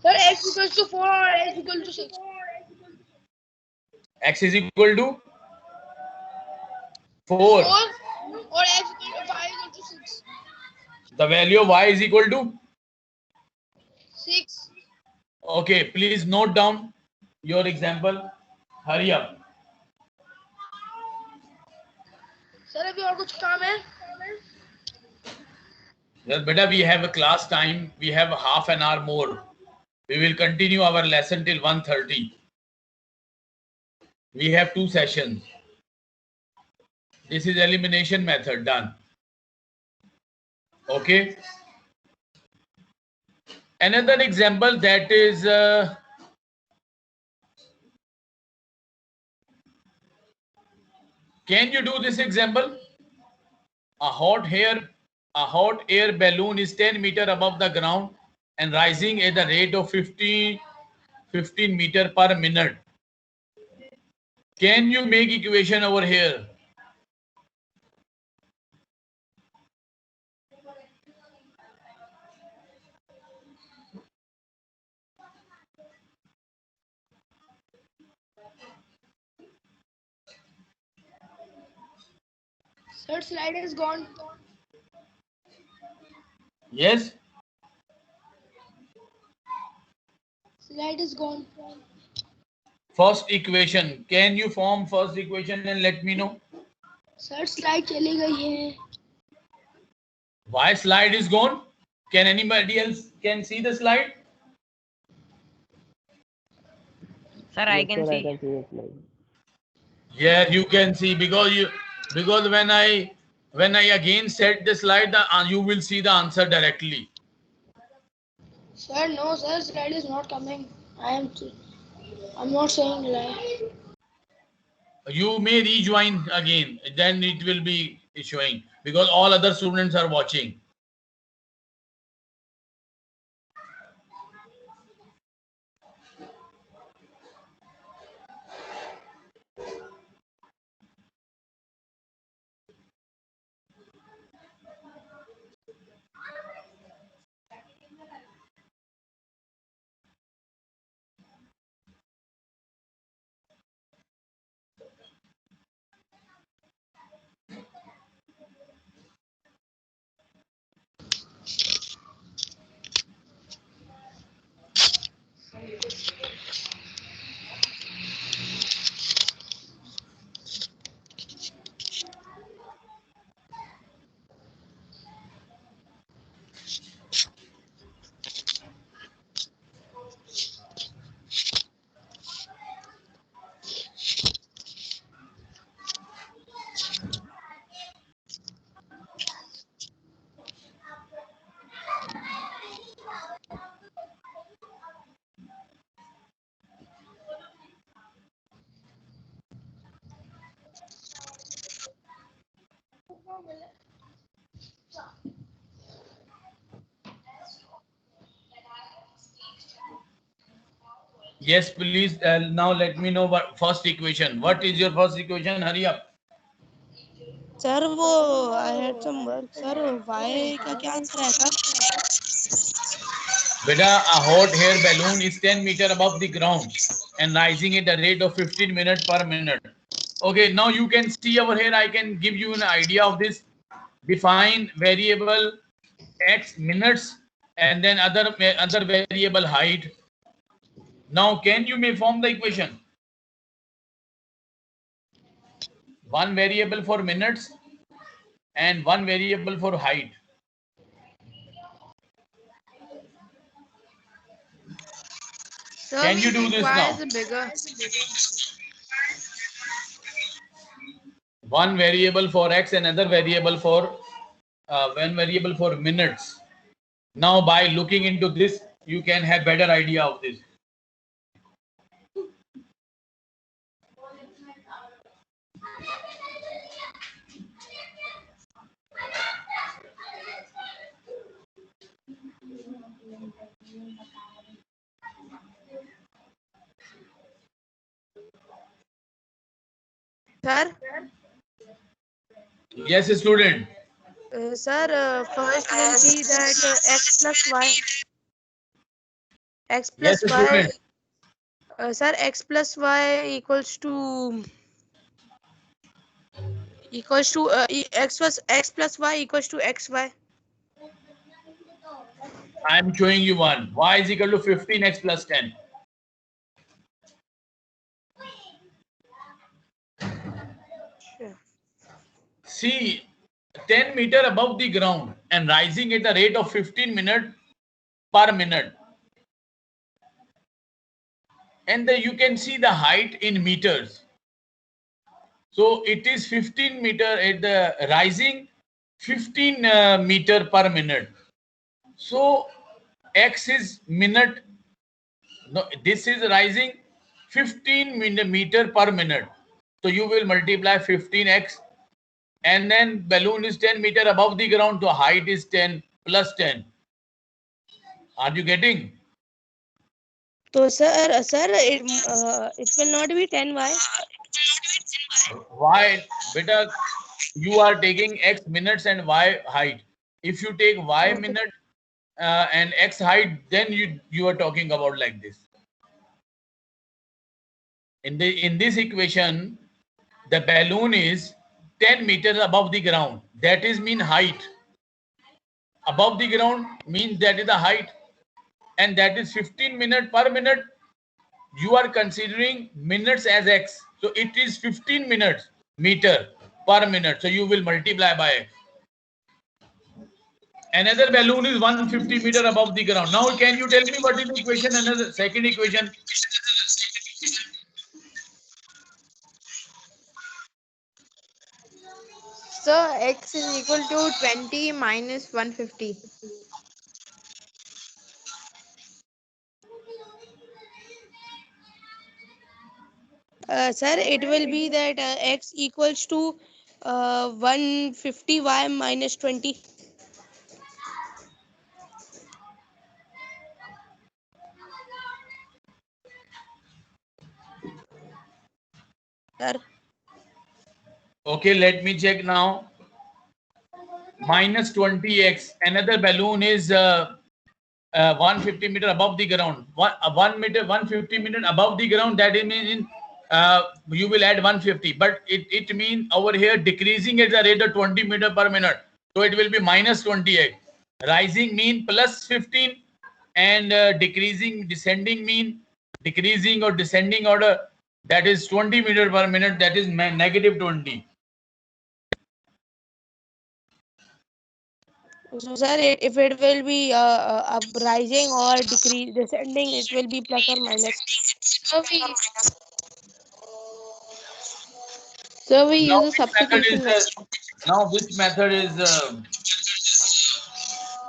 [SPEAKER 2] Sir x equals to 4 और x equal to 6
[SPEAKER 1] X is equal to 4.
[SPEAKER 2] 4 और x equal to 5 equal to 6
[SPEAKER 1] The value of y is equal to?
[SPEAKER 2] 6
[SPEAKER 1] Okay, please note down your example. Hurry up.
[SPEAKER 2] Sir अभी और कुछ काम है
[SPEAKER 1] Yes, beta, we have a class time. We have half an hour more. We will continue our lesson till 1:30. We have 2 sessions. This is elimination method done. Okay. Another example that is can you do this example? A hot air balloon is 10 meter above the ground and rising at the rate of 15 meter per minute. Can you make equation over here?
[SPEAKER 2] Sir slide is gone
[SPEAKER 1] Yes.
[SPEAKER 2] Slide is gone
[SPEAKER 1] First equation. Can you form first equation and let me know?
[SPEAKER 2] Sir slide चली गई है
[SPEAKER 1] Why slide is gone? Can anybody else can see the slide?
[SPEAKER 6] Sir, I can see.
[SPEAKER 1] Yeah, you can see because when I again set the slide, you will see the answer directly.
[SPEAKER 2] Sir no sir slide is not coming I am not saying lie
[SPEAKER 1] You may rejoin again, then it will be showing because all other students are watching. Yes, please. Now let me know what first equation. What is your first equation? Hurry up.
[SPEAKER 3] Sir वो I had some work sir y का क्या answer आएगा
[SPEAKER 1] Beta, a hot air balloon is 10 meter above the ground and rising at a rate of 15 minutes per minute. Okay, now you can see over here. I can give you an idea of this. Define variable x minutes and then other variable height. Now, can you may form the equation? One variable for minutes and one variable for height.
[SPEAKER 5] Sir,
[SPEAKER 1] Can you
[SPEAKER 5] we
[SPEAKER 1] do this
[SPEAKER 5] require
[SPEAKER 1] now?
[SPEAKER 5] the bigger.
[SPEAKER 1] One variable for x and another variable for one variable for minutes. Now, by looking into this, you can have better idea of this.
[SPEAKER 5] Sir,
[SPEAKER 1] Yes, student.
[SPEAKER 3] sir first will be that x plus y x
[SPEAKER 1] Yes,
[SPEAKER 3] plus y
[SPEAKER 1] student.
[SPEAKER 3] sir x plus y equals to x plus y equals to xy.
[SPEAKER 1] I am showing you one. Y is equal to 15x plus 10.
[SPEAKER 3] Sure.
[SPEAKER 1] See, 10 meter above the ground and rising at the rate of 15 minutes per minute. And you can see the height in meters. So it is 15 meter at the rising 15 meter per minute. So x is minute. No, this is rising 15 meter per minute. So you will multiply 15x and then balloon is 10 meter above the ground. So height is 10 plus 10. Are you getting?
[SPEAKER 3] So sir it will not be 10y.
[SPEAKER 1] Why? Beta, you are taking x minutes and y height. If you take y
[SPEAKER 3] Okay.
[SPEAKER 1] minute and x height, then you are talking about like this. In this equation, the balloon is 10 meters above the ground. That is mean height. Above the ground means that is the height, and that is 15 minutes per minute. You are considering minutes as x, so it is 15 minutes meter per minute. So you will multiply by x. Another balloon is 150 meter above the ground. Now, can you tell me what is the equation? Another second equation.
[SPEAKER 5] sir, x is equal to 20 minus 150.
[SPEAKER 3] Sir it will be that x equals to 150y minus 20. Sir
[SPEAKER 1] Okay, let me check now. Minus 20x. Another balloon is 150 meter above the ground. 1 meter, 150 meter above the ground. That is mean you will add 150, but it means over here decreasing at the rate of 20 meter per minute. So it will be minus 28. Rising mean plus 15 and decreasing, descending mean decreasing or descending order. That is 20 meter per minute. That is negative 20.
[SPEAKER 3] So sir if it will be up rising or decrease descending it will be plus or minus.
[SPEAKER 5] So we
[SPEAKER 1] Now
[SPEAKER 5] use a
[SPEAKER 1] which method
[SPEAKER 5] substitution
[SPEAKER 1] is
[SPEAKER 5] method.
[SPEAKER 1] now which method is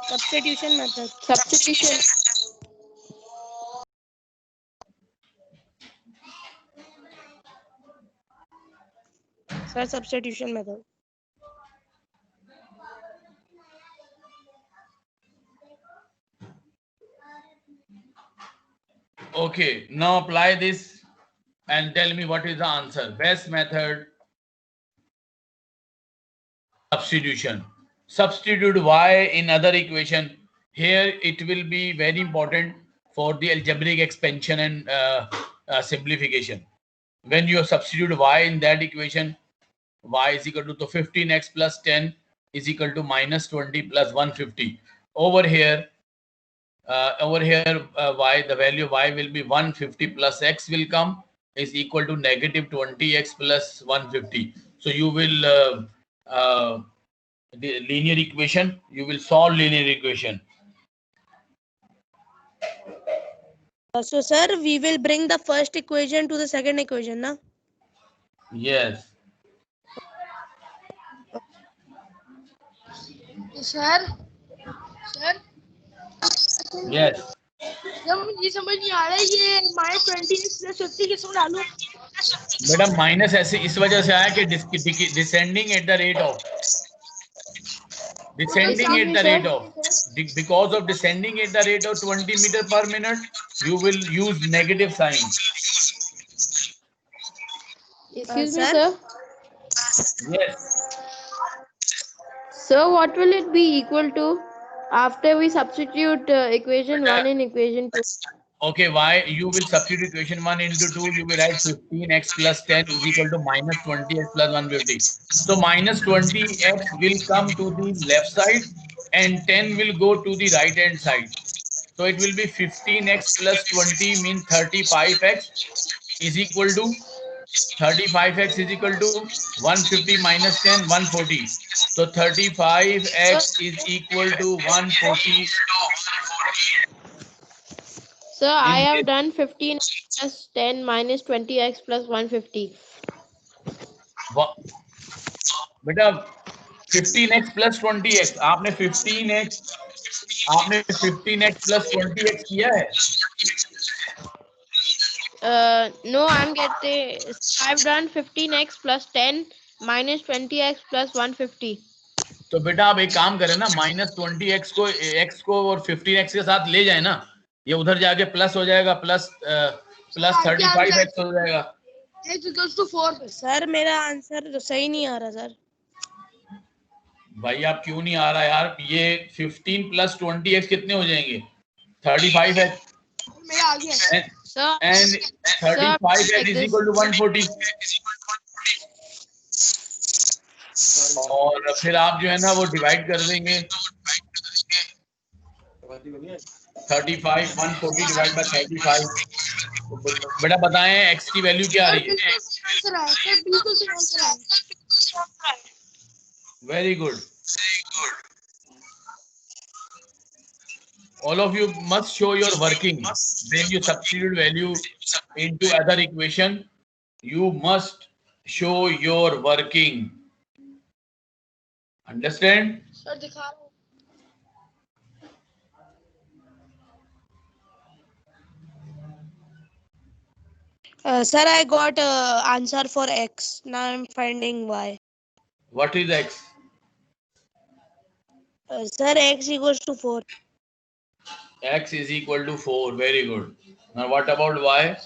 [SPEAKER 3] Substitution method.
[SPEAKER 5] Substitution.
[SPEAKER 3] Sir substitution method.
[SPEAKER 1] Okay, now apply this and tell me what is the answer. Best method, substitution. Substitute y in other equation. Here it will be very important for the algebraic expansion and simplification. When you substitute y in that equation, y is equal to 15x plus 10 is equal to minus 20 plus 150. Over here, y, the value y will be 150 plus x will come is equal to negative 20x plus 150. So you will the linear equation, you will solve linear equation.
[SPEAKER 3] So, sir, we will bring the first equation to the second equation, na?
[SPEAKER 1] Yes.
[SPEAKER 2] Sir sir
[SPEAKER 1] Yes.
[SPEAKER 2] जब मुझे समझ नहीं आ रहा है ये -20 plus 50 किसमें डालूं?
[SPEAKER 1] बेटा माइनस ऐसे इस वजह से आया कि descending at the rate of descending at the rate of because of descending at the rate of 20 meter per minute, you will use negative sign.
[SPEAKER 5] Excuse me,
[SPEAKER 3] sir?
[SPEAKER 5] sir.
[SPEAKER 1] Yes.
[SPEAKER 5] So what will it be equal to after we substitute equation 1 in equation 2?
[SPEAKER 1] Okay, why you will substitute equation 1 into 2, you will write 15x plus 10 is equal to minus 20x plus 150. So minus 20x will come to the left side and 10 will go to the right hand side. So it will be 15x plus 20 means 35x is equal to 35x is equal to 150 minus 10, 140. So 35x is equal to 140.
[SPEAKER 5] So I
[SPEAKER 1] In
[SPEAKER 5] have
[SPEAKER 1] this-
[SPEAKER 5] done 15 plus 10 minus 20x plus 150.
[SPEAKER 1] बेटा 15x plus 20x आपने 15x plus 20x किया है?
[SPEAKER 5] No, I'm getting. I've done 15x plus 10 minus 20x plus 150.
[SPEAKER 1] तो बेटा आप एक काम करें ना, -20x को x को और 15x के साथ ले जाए ना, ये उधर जाके प्लस हो जाएगा, प्लस 35x हो जाएगा.
[SPEAKER 2] x equals to 4.
[SPEAKER 3] सर मेरा आंसर सही नहीं आ रहा सर.
[SPEAKER 1] भाई आप क्यों नहीं आ रहा यार? ये 15 plus 20x कितने हो जाएंगे? 35x.
[SPEAKER 2] मेरा आ गया.
[SPEAKER 1] And 35x is equal to 140. और फिर आप जो है ना वो डिवाइड कर देंगे 35 140 डिवाइड बाय 35. बेटा बताएं x की वैल्यू क्या आ रही है?
[SPEAKER 2] आंसर आया सर, बिल्कुल सही आंसर आया.
[SPEAKER 1] Very good. All of you must show your working. When you substitute value into other equation, you must show your working. Understand?
[SPEAKER 2] Sir दिखा रहा हूँ.
[SPEAKER 3] Sir, I got answer for x. Now I'm finding y.
[SPEAKER 1] What is x?
[SPEAKER 3] Sir, x equals to 4.
[SPEAKER 1] X is equal to 4. Very good. Now what about y?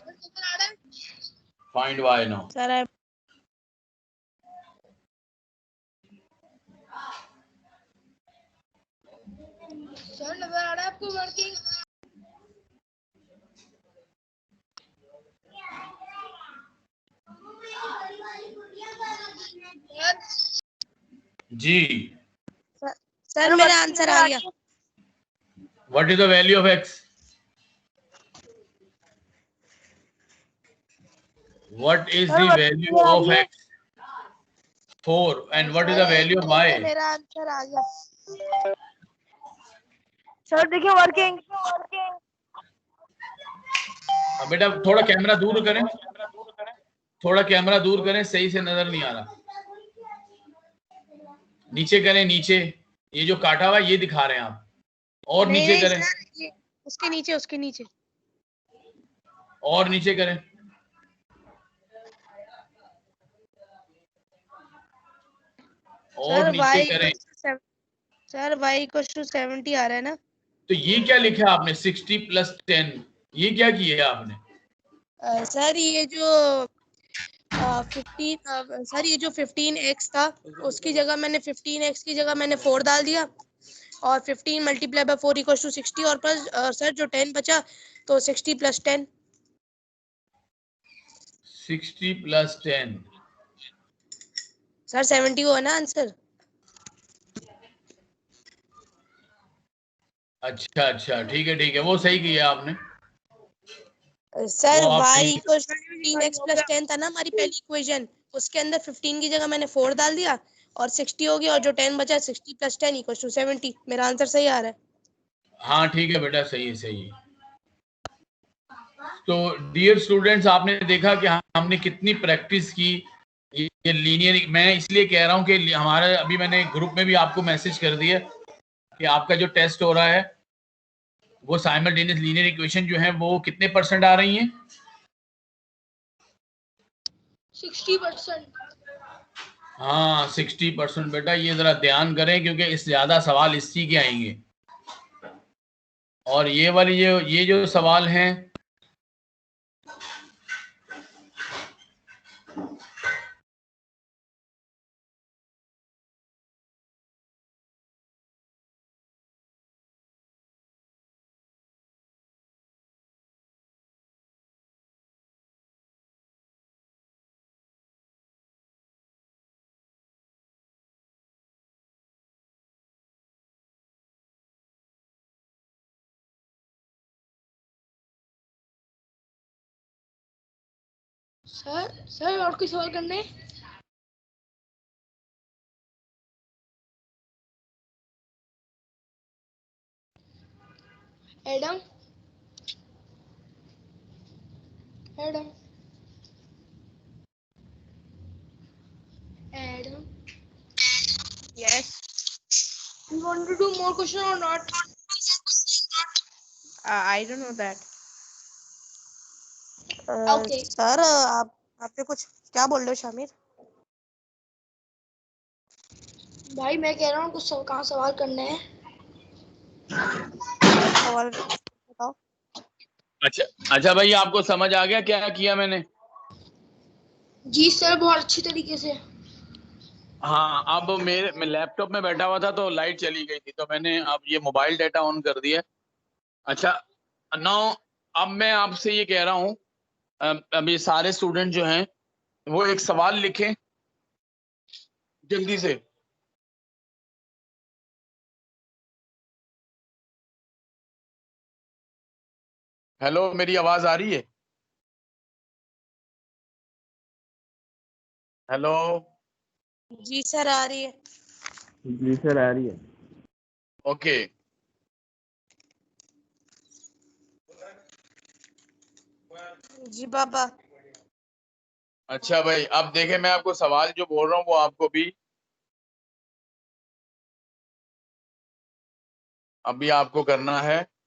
[SPEAKER 1] Find y now.
[SPEAKER 3] Sir, I'm
[SPEAKER 2] sir नजर आ रहा है आपको working?
[SPEAKER 1] जी.
[SPEAKER 3] Sir मेरा answer आ गया.
[SPEAKER 1] What is the value of x? What is the value of x? 4. And what is the value of y?
[SPEAKER 3] मेरा answer आ गया. सर देखिए वर्किंग.
[SPEAKER 1] बेटा थोड़ा कैमरा दूर करें, थोड़ा कैमरा दूर करें, सही से नजर नहीं आ रहा. नीचे करें, नीचे ये जो काटा हुआ है ये दिखा रहे हैं आप, और नीचे करें,
[SPEAKER 3] उसके नीचे
[SPEAKER 1] और नीचे करें, और नीचे करें.
[SPEAKER 3] सर y equals to 70 आ रहा है ना?
[SPEAKER 1] तो ये क्या लिखा आपने? 60 plus 10 ये क्या किया आपने?
[SPEAKER 3] सर ये जो 15 सर ये जो 15x था उसकी जगह मैंने 15x की जगह मैंने 4 डाल दिया और 15 मल्टीप्लाई बाय 4 इक्वल्स टू 60 और प्लस सर जो 10 बचा तो 60 प्लस 10
[SPEAKER 1] 60 प्लस 10
[SPEAKER 3] सर 70 हुआ ना आंसर।
[SPEAKER 1] अच्छा अच्छा, ठीक है, वो सही किया आपने।
[SPEAKER 3] सर
[SPEAKER 1] वो आप
[SPEAKER 3] y
[SPEAKER 1] सही
[SPEAKER 3] इक्वल्स टू 15x प्लस 10 था ना हमारी पहली इक्वेशन, उसके अंदर 15 की जगह मैंने 4 डाल दिया और 60 हो गया और जो 10 बचा 60 प्लस 10 इक्वल्स टू 70। मेरा आंसर सही आ रहा है।
[SPEAKER 1] हाँ ठीक है बेटा, सही है। तो डियर स्टूडेंट्स, आपने देखा कि हमने कितनी प्रैक्टिस की। ये लीनियर, मैं इसलिए कह रहा हूँ कि हमारे अभी मैंने ग्रुप में भी आपको मैसेज कर दिया कि आपका जो टेस्ट हो रहा है वो साइमल्टेनियस लीनियर इक्वेशन जो है वो कितने % आ रही हैं?
[SPEAKER 2] 60%।
[SPEAKER 1] हाँ 60% बेटा, ये जरा ध्यान करें क्योंकि इस ज्यादा सवाल इसी के आएंगे। और ये वाली ये जो सवाल हैं
[SPEAKER 2] सर और कोई सवाल करने हैं? Adam Adam Adam
[SPEAKER 5] Yes.
[SPEAKER 2] you want to do more question or not?
[SPEAKER 5] I don't know that.
[SPEAKER 2] Okay.
[SPEAKER 3] Sir आपने कुछ क्या बोल रहे हो शामिर?
[SPEAKER 2] भाई मैं कह रहा हूँ कुछ कहाँ सवाल करने हैं।
[SPEAKER 3] सवाल बताओ।
[SPEAKER 1] अच्छा भाई, आपको समझ आ गया क्या किया मैंने?
[SPEAKER 2] जी सर, बहुत अच्छी तरीके से।
[SPEAKER 1] हाँ, अब मैं लैपटॉप में बैठा हुआ था तो लाइट चली गई थी, तो मैंने अब ये मोबाइल डाटा ऑन कर दिया। अच्छा, नाउ अब मैं आपसे ये कह रहा हूँ, अब ये सारे स्टूडेंट जो हैं वो एक सवाल लिखें जल्दी से। हेलो, मेरी आवाज आ रही है? हेलो।
[SPEAKER 3] जी सर आ रही है।
[SPEAKER 1] जी सर आ रही है। ओके,
[SPEAKER 3] जी पापा।
[SPEAKER 1] अच्छा भाई, अब देखें मैं आपको सवाल जो बोल रहा हूँ वो आपको भी अभी आपको करना है।